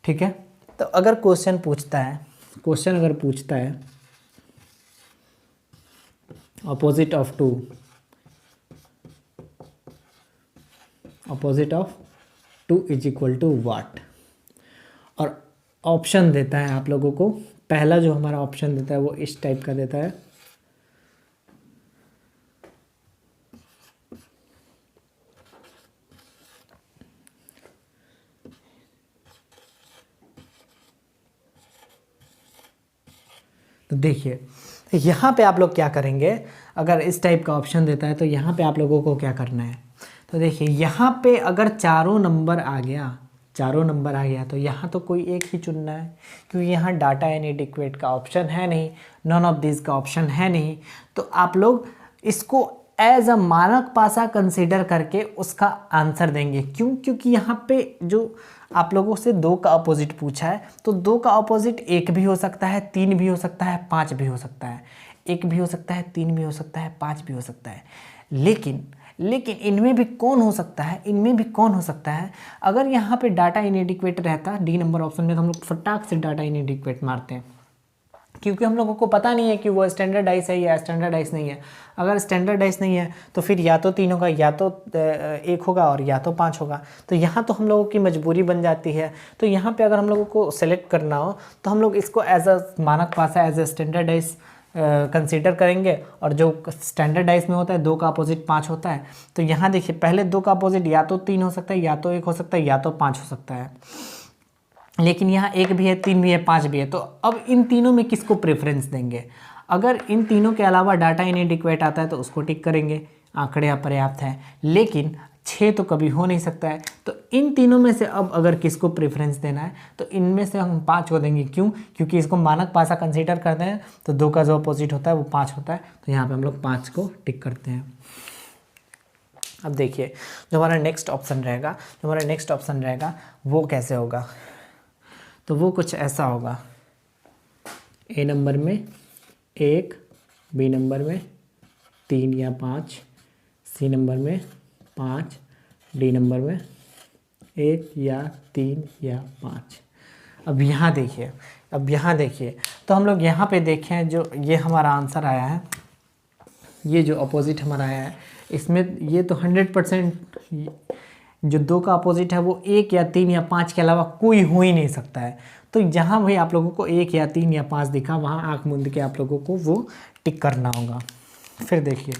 ठीक है, तो अगर क्वेश्चन अगर पूछता है opposite of 2, opposite of 2 is equal to what, और ऑप्शन देता है आप लोगों को, पहला जो हमारा ऑप्शन देता है वो इस टाइप का देता है, तो देखिए यहाँ पे आप लोग क्या करेंगे, अगर इस टाइप का ऑप्शन देता है तो यहाँ पे आप लोगों को क्या करना है। तो देखिए यहाँ पे अगर चारों नंबर आ गया तो यहाँ तो कोई एक ही चुनना है, क्योंकि यहाँ डाटा इनएडिक्वेट का ऑप्शन है नहीं, नॉन ऑफ दिस का ऑप्शन है नहीं। तो आप लोग इसको एज अ मानक पासा कंसीडर करके उसका आंसर देंगे। क्यों, क्योंकि यहाँ पे जो आप लोगों से 2 का अपोजिट पूछा है, तो 2 का अपोजिट 1 भी हो सकता है, 3 भी हो सकता है, 5 भी हो सकता है, 1 भी हो सकता है, 3 भी हो सकता है, 5 भी हो सकता है। लेकिन इनमें भी कौन हो सकता है, अगर यहाँ पे डाटा इनएडिक्वेट रहता, डी नंबर ऑप्शन में, तो हम लोग फटाक से डाटा इनएडिक्वेट मारते हैं, क्योंकि हम लोगों को पता नहीं है कि वो स्टैंडर्ड डाइस है या स्टैंडर्ड डाइस नहीं है। अगर स्टैंडर्ड डाइस नहीं है तो फिर या तो 3 होगा, या तो 1 होगा और या तो 5 होगा। तो यहाँ तो हम लोगों की मजबूरी बन जाती है। तो यहाँ पे अगर हम लोगों को सेलेक्ट करना हो तो हम लोग इसको एज अ मानक पासा, as a standard dice consider करेंगे। और जो स्टैंडर्ड डाइस में होता है 2 का अपोजिट 5 होता है। तो यहाँ देखिए पहले 2 का अपोजिट या तो 3 हो सकता है, या तो 1 हो सकता है, या तो 5 हो सकता है। लेकिन यहाँ 1 भी है, 3 भी है, 5 भी है। तो अब इन तीनों में किसको प्रेफरेंस देंगे। अगर इन तीनों के अलावा डाटा इनएडिक्वेट आता है तो उसको टिक करेंगे, आंकड़े अपर्याप्त हैं, लेकिन 6 तो कभी हो नहीं सकता है। तो इन तीनों में से अब अगर किसको प्रेफरेंस देना है तो इनमें से हम 5 को देंगे। क्यों? क्योंकि इसको मानक पासा कंसीडर करते हैं तो 2 का जो अपोजिट होता है वो 5 होता है, तो यहाँ पे हम लोग 5 को टिक करते हैं। अब देखिए जो हमारा नेक्स्ट ऑप्शन रहेगा वो कैसे होगा, तो वो कुछ ऐसा होगा, ए नंबर में 1, बी नंबर में 3 या 5, सी नंबर में 5, डी नंबर में 1 या 3 या 5। अब यहाँ देखिए तो हम लोग यहाँ पे देखें जो ये हमारा आंसर आया है, ये जो अपोजिट हमारा आया है इसमें ये तो 100% जो 2 का अपोजिट है वो 1 या 3 या 5 के अलावा कोई हो ही नहीं सकता है। तो जहाँ भाई आप लोगों को 1 या 3 या 5 दिखा वहाँ आँख मूंद के आप लोगों को वो टिक करना होगा। फिर देखिए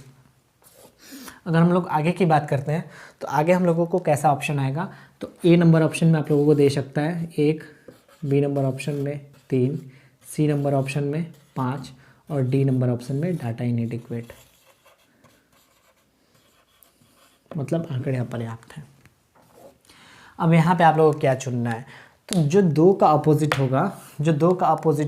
अगर हम लोग आगे की बात करते हैं तो आगे हम लोगों को कैसा ऑप्शन आएगा, तो ए नंबर ऑप्शन में आप लोगों को दे सकता है 1, बी नंबर ऑप्शन में 3, सी नंबर ऑप्शन में 5 और डी नंबर ऑप्शन में डाटा इनएडिक्वेट, मतलब आंकड़े अपर्याप्त हैं। अब यहाँ पे आप लोगों को क्या चुनना है, तो जो 2 का अपोजिट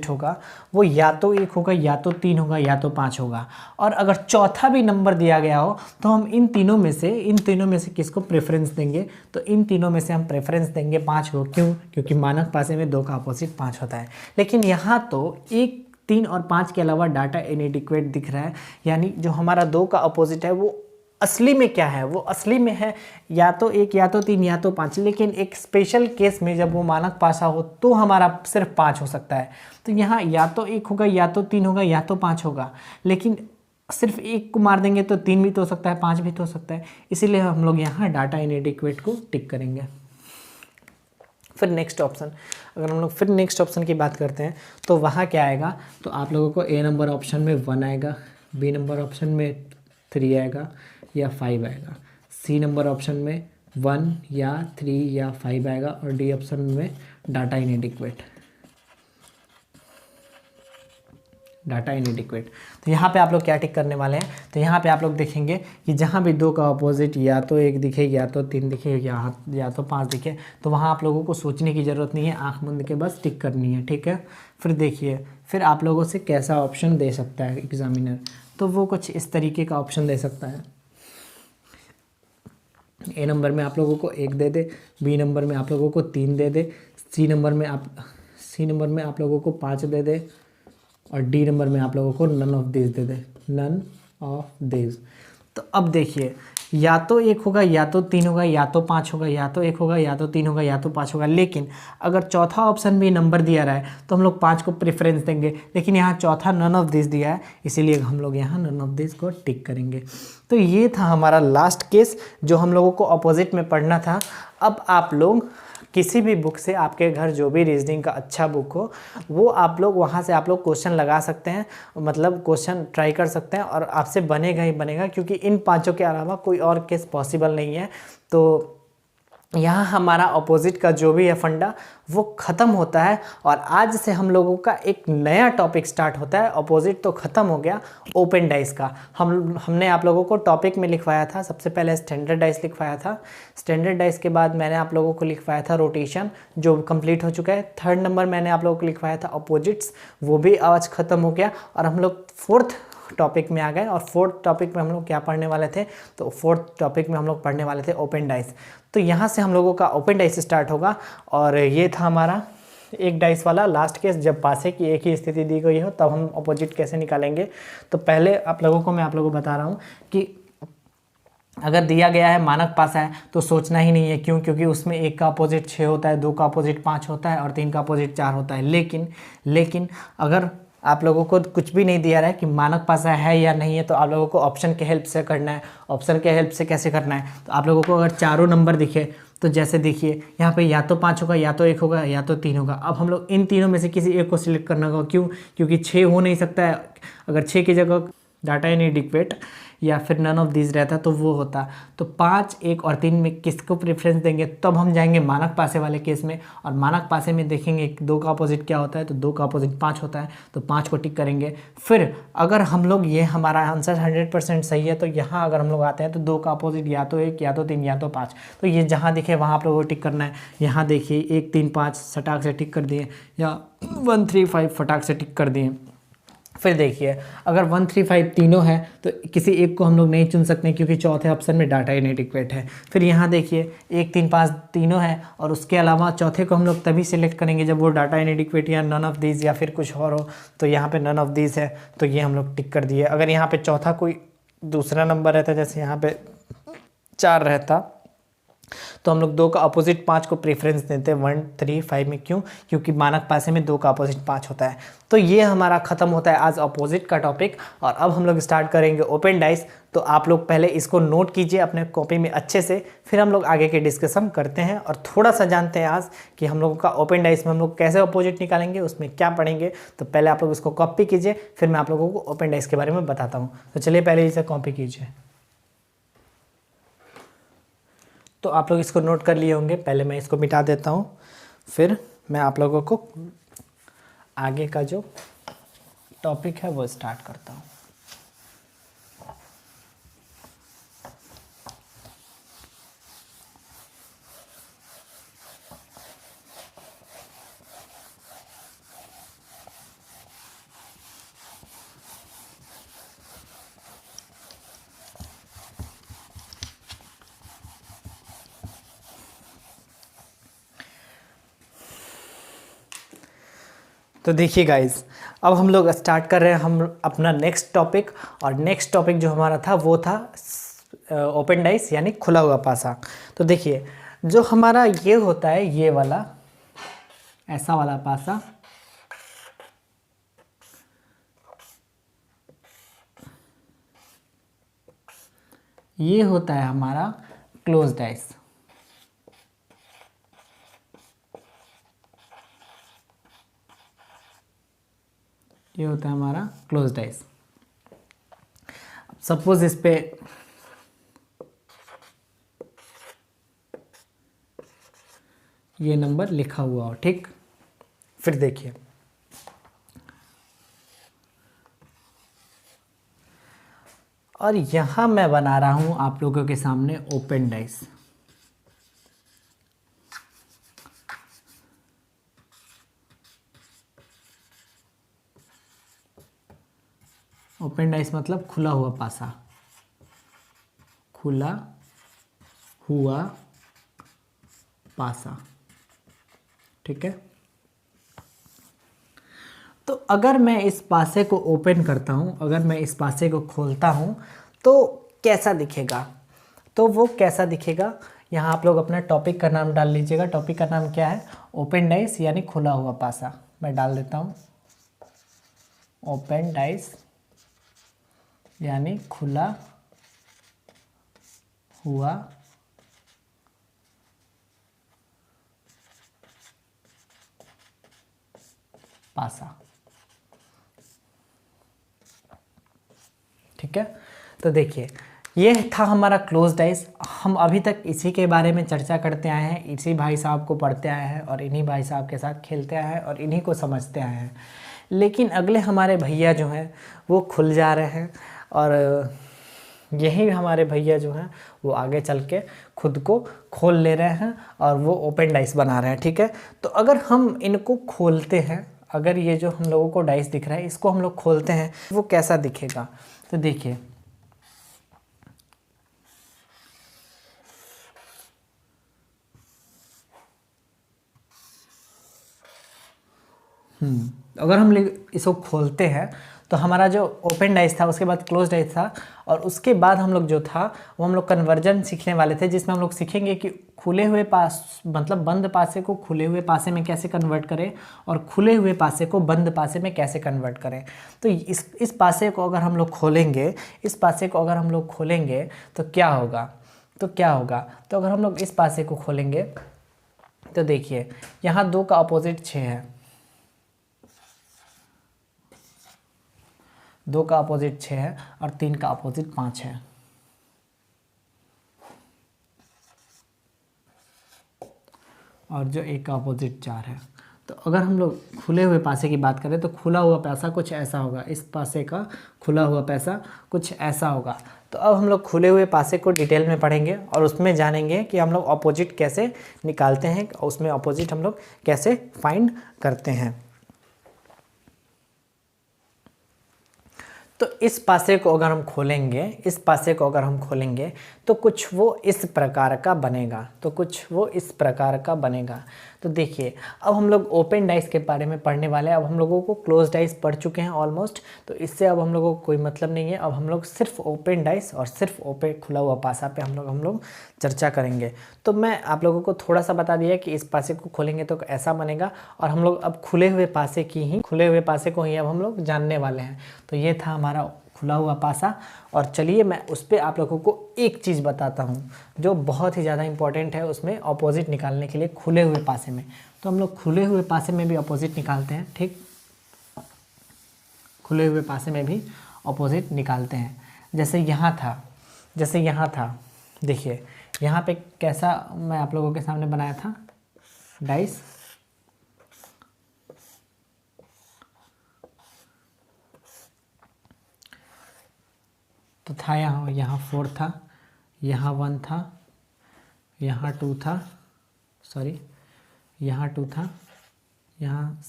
होगा वो या तो 1 होगा या तो 3 होगा या तो 5 होगा। और अगर चौथा भी नंबर दिया गया हो तो हम इन तीनों में से किसको प्रेफरेंस देंगे, तो इन तीनों में से हम प्रेफरेंस देंगे 5 को। क्यों? क्योंकि मानक पासे में 2 का अपोजिट 5 होता है। लेकिन यहाँ तो 1, 3 और 5 के अलावा डाटा इनएडिक्वेट दिख रहा है, यानी जो हमारा 2 का अपोजिट है वो असली में क्या है, वो असली में है या तो 1 या तो 3 या तो 5। लेकिन एक स्पेशल केस में जब वो मानक पासा हो तो हमारा सिर्फ 5 हो सकता है। तो यहाँ या तो 1 होगा या तो 3 होगा या तो 5 होगा, लेकिन सिर्फ 1 को मार देंगे तो 3 भी तो हो सकता है, 5 भी तो हो सकता है। इसीलिए हम लोग यहाँ डाटा इनएडिक्वेट को टिक करेंगे। फिर नेक्स्ट ऑप्शन, अगर हम लोग फिर नेक्स्ट ऑप्शन की बात करते हैं तो वहाँ क्या आएगा, तो आप लोगों को ए नंबर ऑप्शन में 1 आएगा, बी नंबर ऑप्शन में 3 आएगा या 5 आएगा, सी नंबर ऑप्शन में 1 या 3 या 5 आएगा और डी ऑप्शन में डाटा इनएडिक्वेट। तो यहाँ पे आप लोग क्या टिक करने वाले हैं, तो यहाँ पे आप लोग देखेंगे कि जहाँ भी 2 का अपोजिट या तो 1 दिखे या तो 3 दिखे या तो 5 दिखे, तो वहाँ आप लोगों को सोचने की ज़रूरत नहीं है, आँख बंद के बस टिक करनी है। ठीक है, फिर देखिए फिर आप लोगों से कैसा ऑप्शन दे सकता है एग्जामिनर, तो वो कुछ इस तरीके का ऑप्शन दे सकता है। ए नंबर में आप लोगों को 1 दे दे, बी नंबर में आप लोगों को 3 दे दे, सी नंबर में आप लोगों को 5 दे दे और डी नंबर में आप लोगों को नन ऑफ दिस दे दे, नन ऑफ दिस। तो अब देखिए या तो 1 होगा या तो 3 होगा या तो 5 होगा, या तो 1 होगा या तो 3 होगा या तो 5 होगा। लेकिन अगर चौथा ऑप्शन भी नंबर दिया रहा है तो हम लोग 5 को प्रेफरेंस देंगे, लेकिन यहाँ चौथा नन ऑफ दिस दिया है, इसीलिए हम लोग यहाँ नन ऑफ दिस को टिक करेंगे। तो ये था हमारा लास्ट केस जो हम लोगों को अपोजिट में पढ़ना था। अब आप लोग किसी भी बुक से, आपके घर जो भी रीजनिंग का अच्छा बुक हो वो आप लोग वहाँ से आप लोग क्वेश्चन लगा सकते हैं, मतलब क्वेश्चन ट्राई कर सकते हैं और आपसे बनेगा ही बनेगा, क्योंकि इन 5 के अलावा कोई और केस पॉसिबल नहीं है। तो यहाँ हमारा अपोजिट का जो भी है फंडा वो ख़त्म होता है और आज से हम लोगों का एक नया टॉपिक स्टार्ट होता है। अपोजिट तो ख़त्म हो गया, ओपन डाइस का हमने आप लोगों को टॉपिक में लिखवाया था। सबसे पहले स्टैंडर्ड डाइस लिखवाया था, स्टैंडर्ड डाइस के बाद मैंने आप लोगों को लिखवाया था रोटेशन, जो कंप्लीट हो चुका है। 3rd नंबर मैंने आप लोगों को लिखवाया था अपोजिट्स, वो भी आज ख़त्म हो गया और हम लोग 4th टॉपिक में आ गए। और 4th टॉपिक में हम लोग क्या पढ़ने वाले थे, तो 4th टॉपिक में हम लोग पढ़ने वाले थे ओपन डाइस। तो यहाँ से हम लोगों का ओपन डाइस स्टार्ट होगा और ये था हमारा एक डाइस वाला लास्ट केस। जब पासे की एक ही स्थिति दी गई हो तब हम अपोजिट कैसे निकालेंगे। तो पहले आप लोगों को बता रहा हूँ कि अगर दिया गया है मानक पासा है तो सोचना ही नहीं है। क्यों? क्योंकि उसमें 1 का अपोजिट 6 होता है, 2 का अपोजिट 5 होता है और 3 का अपोजिट 4 होता है। लेकिन अगर आप लोगों को कुछ भी नहीं दिया रहा है कि मानक पासा है या नहीं है, तो आप लोगों को ऑप्शन के हेल्प से करना है। ऑप्शन के हेल्प से कैसे करना है, तो आप लोगों को अगर चारों नंबर दिखे तो जैसे देखिए यहाँ पे या तो 5 होगा या तो 1 होगा या तो 3 होगा। अब हम लोग इन तीनों में से किसी एक को सिलेक्ट करना होगा। क्यों? क्योंकि 6 हो नहीं सकता है। अगर 6 की जगह डाटा इनएडिक्वेट या फिर नन ऑफ दीज रहता तो वो होता। तो 5, 1 और 3 में किसको प्रेफरेंस देंगे, तब हम जाएंगे मानक पासे वाले केस में, और मानक पासे में देखेंगे 2 का अपोजिट क्या होता है, तो 2 का अपोजिट 5 होता है, तो 5 को टिक करेंगे। फिर अगर हम लोग, ये हमारा आंसर 100% सही है, तो यहाँ अगर हम लोग आते हैं तो 2 का अपोजिट या तो 1 या तो 3 या तो 5, तो ये जहाँ दिखे वहाँ आप लोगों को टिक करना है। यहाँ देखिए 1 3 5 फटाक से टिक कर दिए, या 1 3 5 फटाक से टिक कर दिए। फिर देखिए अगर 1 3 5 तीनों है तो किसी एक को हम लोग नहीं चुन सकते क्योंकि चौथे ऑप्शन में डाटा इनएडिक्वेट है। फिर यहाँ देखिए 1 3 5 तीनों है, और उसके अलावा चौथे को हम लोग तभी सिलेक्ट करेंगे जब वो डाटा इनएडिक्वेट या नन ऑफ दीज या फिर कुछ और हो। तो यहाँ पे नन ऑफ दीज है, तो ये हम लोग टिक कर दिए। अगर यहाँ पे चौथा कोई दूसरा नंबर रहता, जैसे यहाँ पे 4 रहता, तो हम लोग 2 का अपोजिट 5 को प्रेफरेंस देते हैं 1 3 5 में। क्यों? क्योंकि मानक पासे में 2 का अपोजिट 5 होता है। तो ये हमारा खत्म होता है आज अपोजिट का टॉपिक, और अब हम लोग स्टार्ट करेंगे ओपन डाइस। तो आप लोग पहले इसको नोट कीजिए अपने कॉपी में अच्छे से, फिर हम लोग आगे के डिस्कशन करते हैं और थोड़ा सा जानते हैं आज कि हम लोगों का ओपन डाइस में हम लोग कैसे अपोजिट निकालेंगे, उसमें क्या पढ़ेंगे। तो पहले आप लोग इसको कॉपी कीजिए, फिर मैं आप लोगों को ओपन डाइस के बारे में बताता हूँ। तो चलिए पहले इसे कॉपी कीजिए। तो आप लोग इसको नोट कर लिए होंगे, पहले मैं इसको मिटा देता हूँ, फिर मैं आप लोगों को आगे का जो टॉपिक है वो स्टार्ट करता हूँ। तो देखिए गाइस, अब हम लोग स्टार्ट कर रहे हैं हम अपना नेक्स्ट टॉपिक, और नेक्स्ट टॉपिक जो हमारा था वो था ओपन डाइस यानी खुला हुआ पासा। तो देखिए जो हमारा ये होता है, ये वाला ऐसा वाला पासा, ये होता है हमारा क्लोज डाइस। ये होता है हमारा क्लोज डाइस। सपोज इस पे ये नंबर लिखा हुआ हो, ठीक। फिर देखिए और यहां मैं बना रहा हूं आप लोगों के सामने ओपन डाइस। ओपन डाइस मतलब खुला हुआ पासा, खुला हुआ पासा, ठीक है। तो अगर मैं इस पासे को ओपन करता हूँ, अगर मैं इस पासे को खोलता हूँ तो कैसा दिखेगा, तो वो कैसा दिखेगा, यहाँ आप लोग अपना टॉपिक का नाम डाल लीजिएगा। टॉपिक का नाम क्या है? ओपन डाइस यानी खुला हुआ पासा। मैं डाल देता हूँ ओपन डाइस यानी खुला हुआ पासा, ठीक है। तो देखिए ये था हमारा क्लोज डाइस। हम अभी तक इसी के बारे में चर्चा करते आए हैं, इसी भाई साहब को पढ़ते आए हैं और इन्हीं भाई साहब के साथ खेलते आए हैं और इन्हीं को समझते आए हैं। लेकिन अगले हमारे भैया जो हैं वो खुल जा रहे हैं, और यही हमारे भैया जो हैं वो आगे चल के खुद को खोल ले रहे हैं और वो ओपन डाइस बना रहे हैं, ठीक है। तो अगर हम इनको खोलते हैं, अगर ये जो हम लोगों को डाइस दिख रहा है इसको हम लोग खोलते हैं, वो कैसा दिखेगा? तो देखिए अगर हम इसको खोलते हैं तो हमारा जो ओपन डाइस था, उसके बाद क्लोज डाइस था, और उसके बाद हम लोग जो था वो हम लोग कन्वर्जन सीखने वाले थे, जिसमें हम लोग सीखेंगे कि खुले हुए पास मतलब बंद पासे को खुले हुए पासे में कैसे कन्वर्ट करें और खुले हुए पासे को बंद पासे में कैसे कन्वर्ट करें। तो इस पासे को अगर हम लोग खोलेंगे, इस पासे को अगर हम लोग खोलेंगे तो क्या होगा? तो अगर हम लोग इस पासे को खोलेंगे तो देखिए यहाँ 2 का अपोजिट 6 है, 2 का अपोजिट 6 है और 3 का अपोजिट 5 है। और जो 1 का अपोजिट 4 है। तो अगर हम लोग खुले हुए पासे की बात करें तो खुला हुआ पैसा कुछ ऐसा होगा, इस पासे का खुला हुआ पैसा कुछ ऐसा होगा। तो अब हम लोग खुले हुए पासे को डिटेल में पढ़ेंगे और उसमें जानेंगे कि हम लोग अपोजिट कैसे निकालते हैं, उसमें अपोजिट हम लोग कैसे फाइंड करते हैं। तो इस पासे को अगर हम खोलेंगे, इस पासे को अगर हम खोलेंगे तो कुछ वो इस प्रकार का बनेगा, तो कुछ वो इस प्रकार का बनेगा। तो देखिए अब हम लोग ओपन डाइस के बारे में पढ़ने वाले हैं। अब हम लोगों को क्लोज डाइस पढ़ चुके हैं ऑलमोस्ट, तो इससे अब हम लोगों को कोई मतलब नहीं है। अब हम लोग सिर्फ ओपन डाइस और सिर्फ ओपन खुला हुआ पासा पे हम लोग चर्चा करेंगे। तो मैं आप लोगों को थोड़ा सा बता दिया कि इस पासे को खोलेंगे तो ऐसा बनेगा, और हम लोग अब खुले हुए पासे को ही अब हम लोग जानने वाले हैं। तो ये था हमारा खुला हुआ पासा। और चलिए मैं उस पर आप लोगों को एक चीज़ बताता हूँ जो बहुत ही ज़्यादा इंपॉर्टेंट है उसमें अपोजिट निकालने के लिए खुले हुए पासे में। तो हम लोग खुले हुए पासे में भी अपोजिट निकालते हैं, ठीक, खुले हुए पासे में भी अपोजिट निकालते हैं। जैसे यहाँ था, देखिए यहाँ पे कैसा मैं आप लोगों के सामने बनाया था डाइस। तो था यहाँ 4 था, यहाँ 1 था, यहाँ 2 था, यहाँ 2 था, यहाँ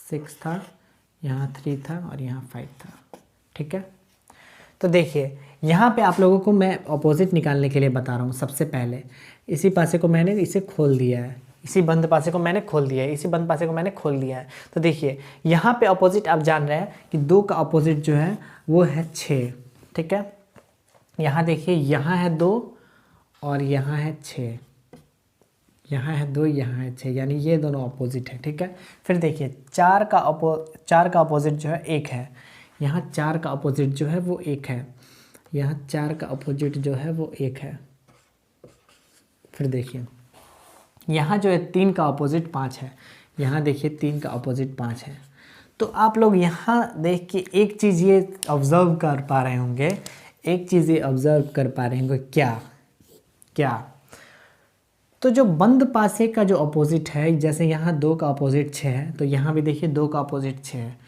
6 था, यहाँ 3 था और यहाँ 5 था, ठीक है। तो देखिए यहाँ पे आप लोगों को मैं अपोजिट निकालने के लिए बता रहा हूँ। सबसे पहले इसी पासे को मैंने इसे खोल दिया है, इसी बंद पासे को मैंने खोल दिया है, इसी बंद पासे को मैंने खोल दिया है। तो देखिए यहाँ पे अपोजिट आप जान रहे हैं कि 2 का अपोजिट जो है वो है 6, ठीक है। यहाँ देखिए यहाँ है 2 और यहाँ है 6, यहाँ है 2, यहाँ है 6, यानी ये दोनों अपोजिट है, ठीक है। फिर देखिए 4 का अपोजिट जो है 1 है, यहाँ 4 का अपोजिट जो है वो 1 है, यहाँ 4 का अपोजिट जो है वो 1 है। फिर देखिए यहाँ जो है 3 का अपोजिट 5 है, यहाँ देखिए 3 का अपोजिट 5 है। तो आप लोग यहाँ देख के एक चीज़ ये ऑब्ज़र्व कर पा रहे होंगे, क्या तो जो बंद पासे का जो अपोजिट है, जैसे यहाँ 2 का अपोजिट 6 है, तो यहाँ भी देखिए 2 का अपोजिट 6 है।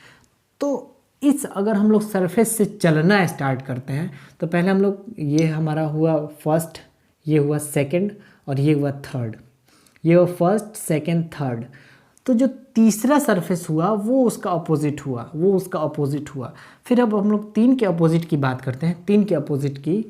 तो इस अगर हम लोग सरफेस से चलना स्टार्ट करते हैं तो पहले हम लोग, ये हमारा हुआ फर्स्ट, ये हुआ सेकंड और ये हुआ थर्ड, ये हुआ फर्स्ट सेकंड थर्ड। तो जो तीसरा सरफेस हुआ वो उसका अपोजिट हुआ, फिर अब हम लोग 3 के अपोजिट की बात करते हैं, 3 के अपोजिट की।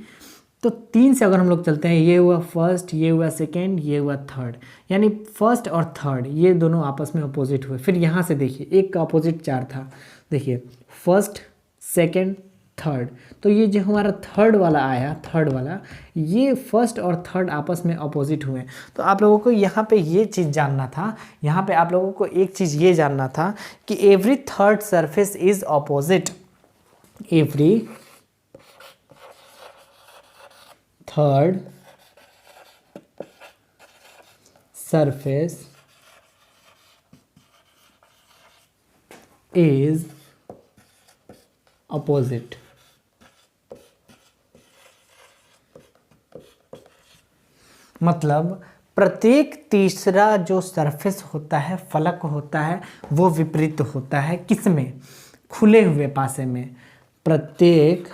तो 3 से अगर हम लोग चलते हैं, ये हुआ फर्स्ट, ये हुआ सेकेंड, ये हुआ थर्ड, यानी फर्स्ट और थर्ड ये दोनों आपस में अपोजिट हुए। फिर यहाँ से देखिए 1 का अपोजिट 4 था, देखिए फर्स्ट सेकेंड थर्ड, तो ये जो हमारा थर्ड वाला ये फर्स्ट और थर्ड आपस में अपोजिट हुए। तो आप लोगों को यहाँ पे ये चीज़ जानना था, यहाँ पे आप लोगों को एक चीज़ ये जानना था कि every third surface is opposite, every third surface is opposite. मतलब प्रत्येक तीसरा जो सरफेस होता है, फलक होता है, वो विपरीत होता है किसमें? खुले हुए पासे में। प्रत्येक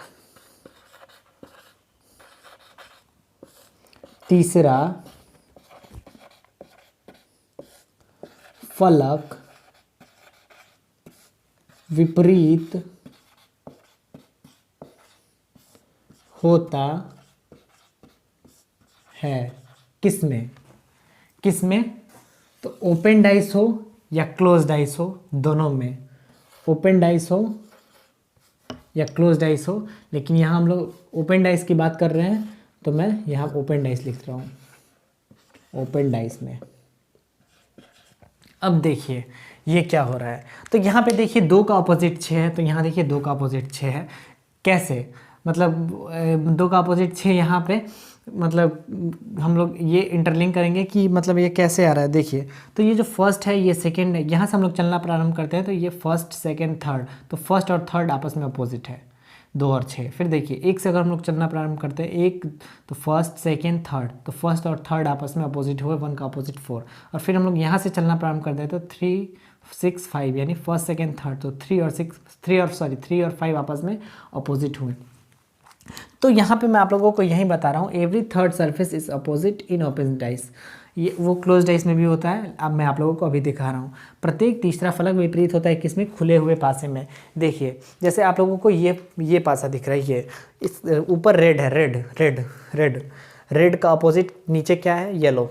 तीसरा फलक विपरीत होता है किसमें? तो ओपन डाइस हो या क्लोज डाइस हो, दोनों में, ओपन डाइस हो या क्लोज डाइस हो। लेकिन यहाँ हम लोग ओपन डाइस की बात कर रहे हैं तो मैं यहाँ ओपन डाइस लिख रहा हूँ, ओपन डाइस में। अब देखिए ये क्या हो रहा है, तो यहाँ पे देखिए 2 का अपोजिट 6 है, तो यहाँ देखिए 2 का अपोजिट 6 है। कैसे? मतलब 2 का अपोजिट 6 यहाँ पे, मतलब हम लोग ये इंटरलिंक करेंगे कि मतलब ये कैसे आ रहा है। देखिए तो ये जो फर्स्ट है ये सेकंड है, यहाँ से हम लोग चलना प्रारंभ करते हैं तो ये फर्स्ट सेकंड थर्ड, तो फर्स्ट और थर्ड आपस में अपोजिट है, 2 और 6। फिर देखिए 1 से अगर हम लोग चलना प्रारंभ करते हैं, 1 तो फर्स्ट सेकेंड थर्ड, तो फर्स्ट और थर्ड आपस में अपोजिट हुए, 1 का अपोजिट 4। और फिर हम लोग यहाँ से चलना प्रारंभ करते हैं तो 3 6 5 यानी फर्स्ट सेकेंड थर्ड, तो 3 और 5 आपस में अपोजिट हुए। तो यहाँ पे मैं आप लोगों को यही बता रहा हूँ, every third surface is opposite in open dice. ये वो क्लोज डाइस में भी होता है, अब मैं आप लोगों को अभी दिखा रहा हूँ। प्रत्येक तीसरा फलक विपरीत होता है किसमें? खुले हुए पासे में। देखिए जैसे आप लोगों को ये पासा दिख रहा है, ये इस ऊपर रेड है, रेड का अपोजिट नीचे क्या है? येलो।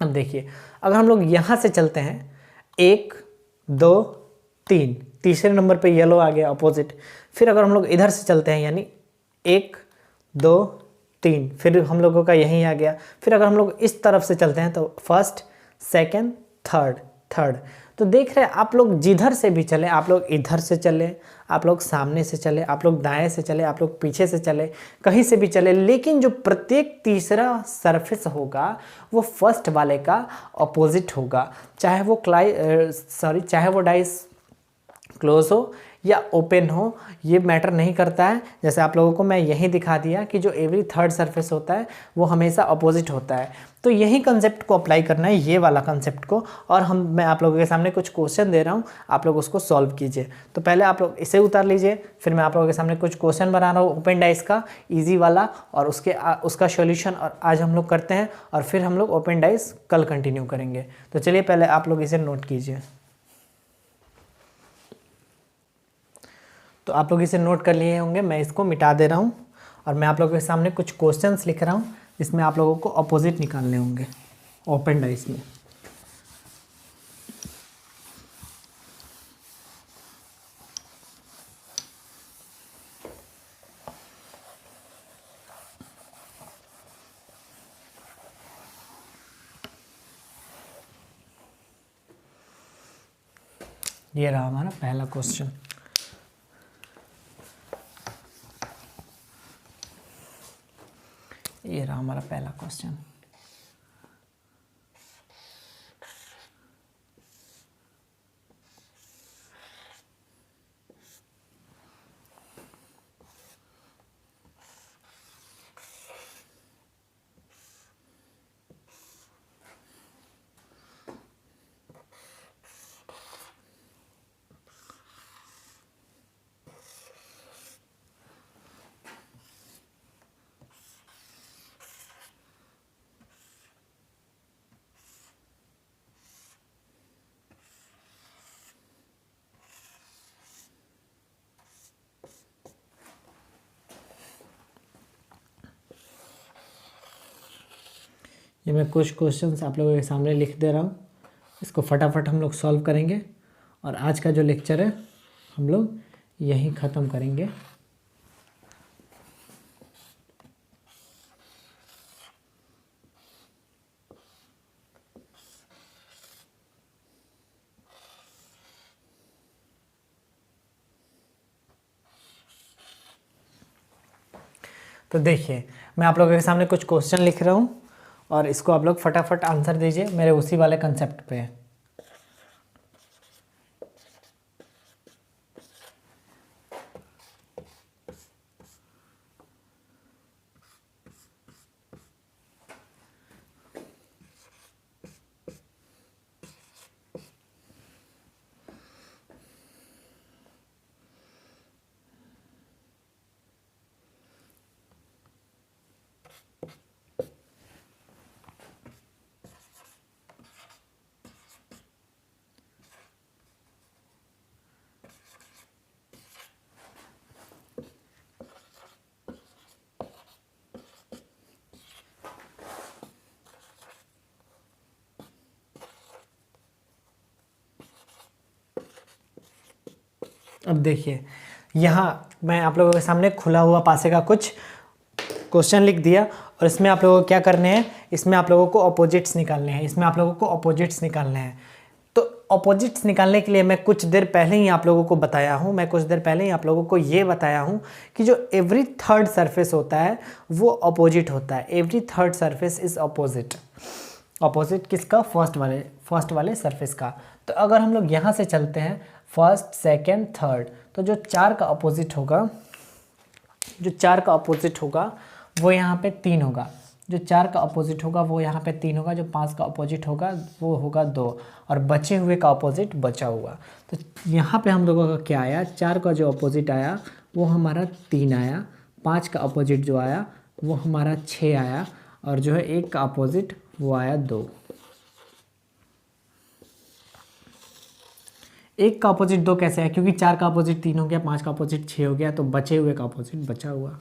अब देखिए अगर हम लोग यहाँ से चलते हैं 1 2 3, तीसरे नंबर पे येलो आ गया अपोजिट। फिर अगर हम लोग इधर से चलते हैं यानी 1 2 3, फिर हम लोगों का यहीं आ गया। फिर अगर हम लोग इस तरफ से चलते हैं तो फर्स्ट सेकंड थर्ड। तो देख रहे हैं आप लोग, जिधर से भी चले, आप लोग इधर से चले, आप लोग सामने से चले, आप लोग दाएं से चले, आप लोग पीछे से चले, कहीं से भी चले, लेकिन जो प्रत्येक तीसरा सरफेस होगा वो फर्स्ट वाले का अपोजिट होगा। चाहे वो डाइस क्लोज हो या ओपन हो, ये मैटर नहीं करता है। जैसे आप लोगों को मैं यही दिखा दिया कि जो एवरी थर्ड सरफेस होता है वो हमेशा अपोजिट होता है। तो यही कंसेप्ट को अप्लाई करना है, ये वाला कंसेप्ट को। और मैं आप लोगों के सामने कुछ क्वेश्चन दे रहा हूँ, आप लोग उसको सॉल्व कीजिए। तो पहले आप लोग इसे उतार लीजिए, फिर मैं आप लोगों के सामने कुछ क्वेश्चन बना रहा हूँ ओपन डाइस का, ईजी वाला, और उसका सॉल्यूशन और आज हम लोग करते हैं, और फिर हम लोग ओपन डाइस कल कंटिन्यू करेंगे। तो चलिए पहले आप लोग इसे नोट कीजिए। तो आप लोग इसे नोट कर लिए होंगे, मैं इसको मिटा दे रहा हूँ और मैं आप लोगों के सामने कुछ क्वेश्चंस लिख रहा हूँ जिसमें आप लोगों को अपोजिट निकालने होंगे ओपन डाइस में। ये रहा हमारा पहला क्वेश्चन। ये रहा हमारा पहला क्वेश्चन। ये मैं कुछ क्वेश्चंस आप लोगों के सामने लिख दे रहा हूँ, इसको फटाफट हम लोग सॉल्व करेंगे और आज का जो लेक्चर है हम लोग यहीं ख़त्म करेंगे। तो देखिए मैं आप लोगों के सामने कुछ क्वेश्चन लिख रहा हूँ और इसको आप लोग फटाफट आंसर दीजिए मेरे उसी वाले कंसेप्ट पे। अब देखिए यहाँ मैं आप लोगों के सामने खुला हुआ पासे का कुछ क्वेश्चन लिख दिया और इसमें आप लोगों को क्या करने हैं, इसमें आप लोगों को अपोजिट्स निकालने हैं, तो अपोजिट्स निकालने के लिए मैं कुछ देर पहले ही आप लोगों को बताया हूँ, ये बताया हूँ कि जो एवरी थर्ड सरफेस होता है वो अपोजिट होता है। Every third surface is opposite किसका? फर्स्ट वाले सरफेस का। तो अगर हम लोग यहाँ से चलते हैं फर्स्ट सेकेंड थर्ड, तो जो 4 का अपोजिट होगा जो 4 का अपोजिट होगा वो यहाँ पे 3 होगा, जो 4 का अपोजिट होगा वो यहाँ पे 3 होगा, जो 5 का अपोजिट होगा वो होगा 2, और बचे हुए का अपोजिट बचा हुआ। तो यहाँ पे हम लोगों का क्या आया, 4 का जो अपोजिट आया वो हमारा 3 आया, 5 का अपोजिट जो आया वो हमारा 6 आया, और जो है 1 का अपोजिट वो आया 2। 1 का अपोजिट 2 कैसे है, क्योंकि 4 का अपोजिट 3 हो गया, 5 का अपोजिट 6 हो गया, तो बचे हुए का अपोजिट बचा हुआ।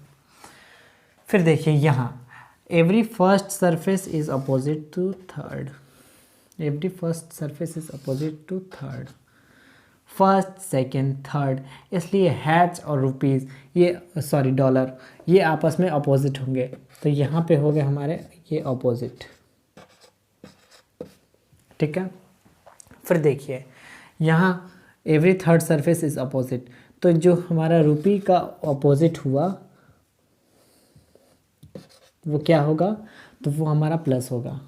फिर देखिए यहाँ every first surface is opposite to third, every first surface is opposite to third, first second third, इसलिए हैट्स और रुपीज़ ये सॉरी डॉलर ये आपस में अपोजिट होंगे, तो यहाँ पे हो गए हमारे ये अपोजिट। ठीक है, फिर देखिए यहाँ every third surface is opposite, तो जो हमारा रुपी का अपोजिट हुआ वो क्या होगा, तो वो हमारा प्लस होगा।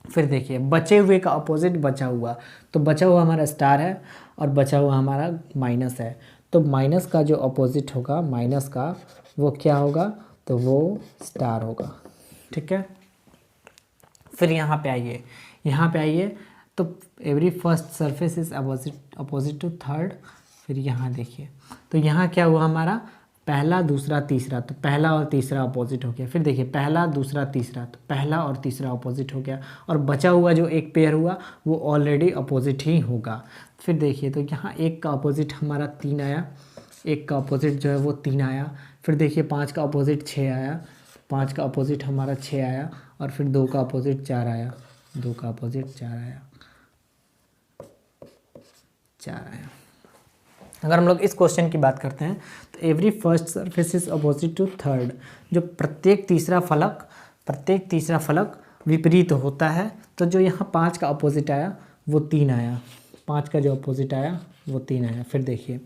फिर देखिए बचे हुए का अपोजिट बचा हुआ, तो बचा हुआ हमारा स्टार है और बचा हुआ हमारा माइनस है, तो माइनस का जो अपोजिट होगा माइनस का वो क्या होगा, तो वो स्टार होगा। ठीक है, फिर यहाँ पे आइए, यहाँ पे आइए, तो every first surface is opposite to third. फिर यहाँ देखिए, तो यहाँ क्या हुआ हमारा, पहला दूसरा तीसरा, तो पहला और तीसरा अपोजिट हो गया। फिर देखिए पहला दूसरा तीसरा, तो पहला और तीसरा अपोजिट हो गया, और बचा हुआ जो एक पेयर हुआ वो ऑलरेडी अपोजिट ही होगा। फिर देखिए तो यहाँ 1 का अपोजिट हमारा 3 आया, 1 का अपोजिट जो है वो 3 आया। फिर देखिए 5 का अपोजिट 6 आया, 5 का अपोजिट हमारा 6 आया, और फिर 2 का अपोजिट 4 आया, 2 का अपोजिट 4 आया, 4 आया। अगर हम लोग इस क्वेश्चन की बात करते हैं तो every first surface is opposite to third, जो प्रत्येक तीसरा फलक विपरीत होता है, तो जो यहाँ 5 का अपोजिट आया वो 3 आया, 5 का जो अपोजिट आया वो 3 आया। फिर देखिए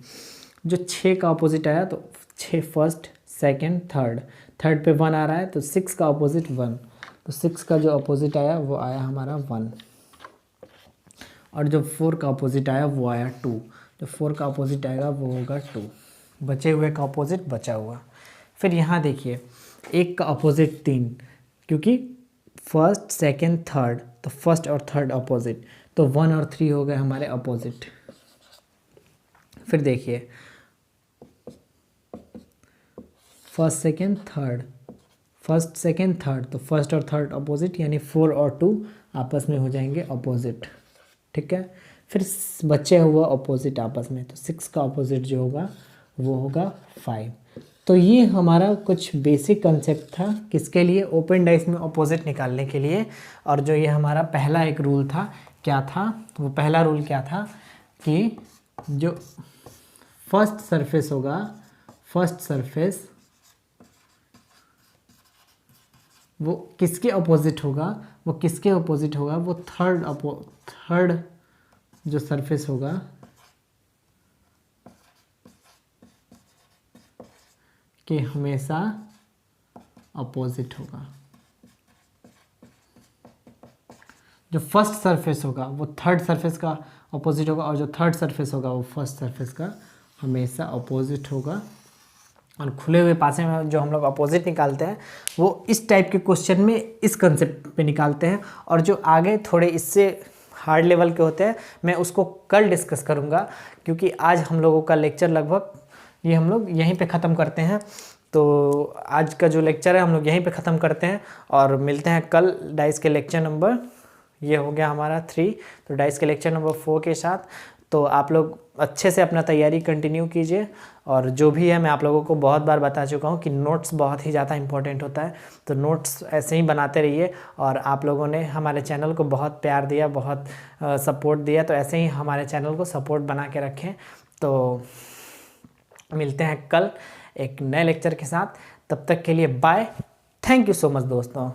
जो 6 का अपोजिट आया, तो 6 फर्स्ट सेकंड थर्ड पे 1 आ रहा है, तो 6 का अपोजिट 1, तो 6 का जो अपोजिट आया वो आया हमारा 1, और जो 4 का अपोजिट आया वो आया 2, जो 4 का अपोजिट आएगा वो होगा 2, बचे हुए का अपोजिट बचा हुआ। फिर यहाँ देखिए 1 का अपोजिट 3, क्योंकि फर्स्ट सेकंड थर्ड, तो फर्स्ट और थर्ड अपोजिट, तो 1 और 3 हो गए हमारे अपोजिट। फिर देखिए फर्स्ट सेकंड थर्ड, तो फर्स्ट और थर्ड अपोजिट, यानी 4 और 2 आपस में हो जाएंगे अपोजिट। ठीक है, फिर बचे हुआ अपोजिट आपस में, तो 6 का अपोजिट जो होगा वो होगा 5। तो ये हमारा कुछ बेसिक कंसेप्ट था किसके लिए, ओपन डाइस में अपोजिट निकालने के लिए। और जो ये हमारा पहला एक रूल था, क्या था वो पहला रूल क्या था, कि जो फर्स्ट सरफेस होगा, फर्स्ट सरफेस वो किसके अपोजिट होगा, वो किसके अपोजिट होगा, वो थर्ड जो सरफेस होगा कि हमेशा अपोजिट होगा। जो फर्स्ट सरफेस होगा वो थर्ड सरफेस का अपोजिट होगा, और जो थर्ड सरफेस होगा वो फर्स्ट सरफेस का हमेशा अपोजिट होगा। और खुले हुए पासे में जो हम लोग अपोजिट निकालते हैं वो इस टाइप के क्वेश्चन में इस कंसेप्ट पे निकालते हैं, और जो आगे थोड़े इससे हार्ड लेवल के होते हैं मैं उसको कल डिस्कस करूँगा, क्योंकि आज हम लोगों का लेक्चर लगभग ये हम लोग यहीं पे ख़त्म करते हैं। तो आज का जो लेक्चर है हम लोग यहीं पे ख़त्म करते हैं, और मिलते हैं कल डाइस के लेक्चर नंबर, ये हो गया हमारा 3, तो डाइस के लेक्चर नंबर 4 के साथ। तो आप लोग अच्छे से अपना तैयारी कंटिन्यू कीजिए, और जो भी है मैं आप लोगों को बहुत बार बता चुका हूँ कि नोट्स बहुत ही ज़्यादा इंपॉर्टेंट होता है, तो नोट्स ऐसे ही बनाते रहिए। और आप लोगों ने हमारे चैनल को बहुत प्यार दिया, बहुत सपोर्ट दिया, तो ऐसे ही हमारे चैनल को सपोर्ट बना के रखें। तो मिलते हैं कल एक नए लेक्चर के साथ, तब तक के लिए bye, thank you so much दोस्तों।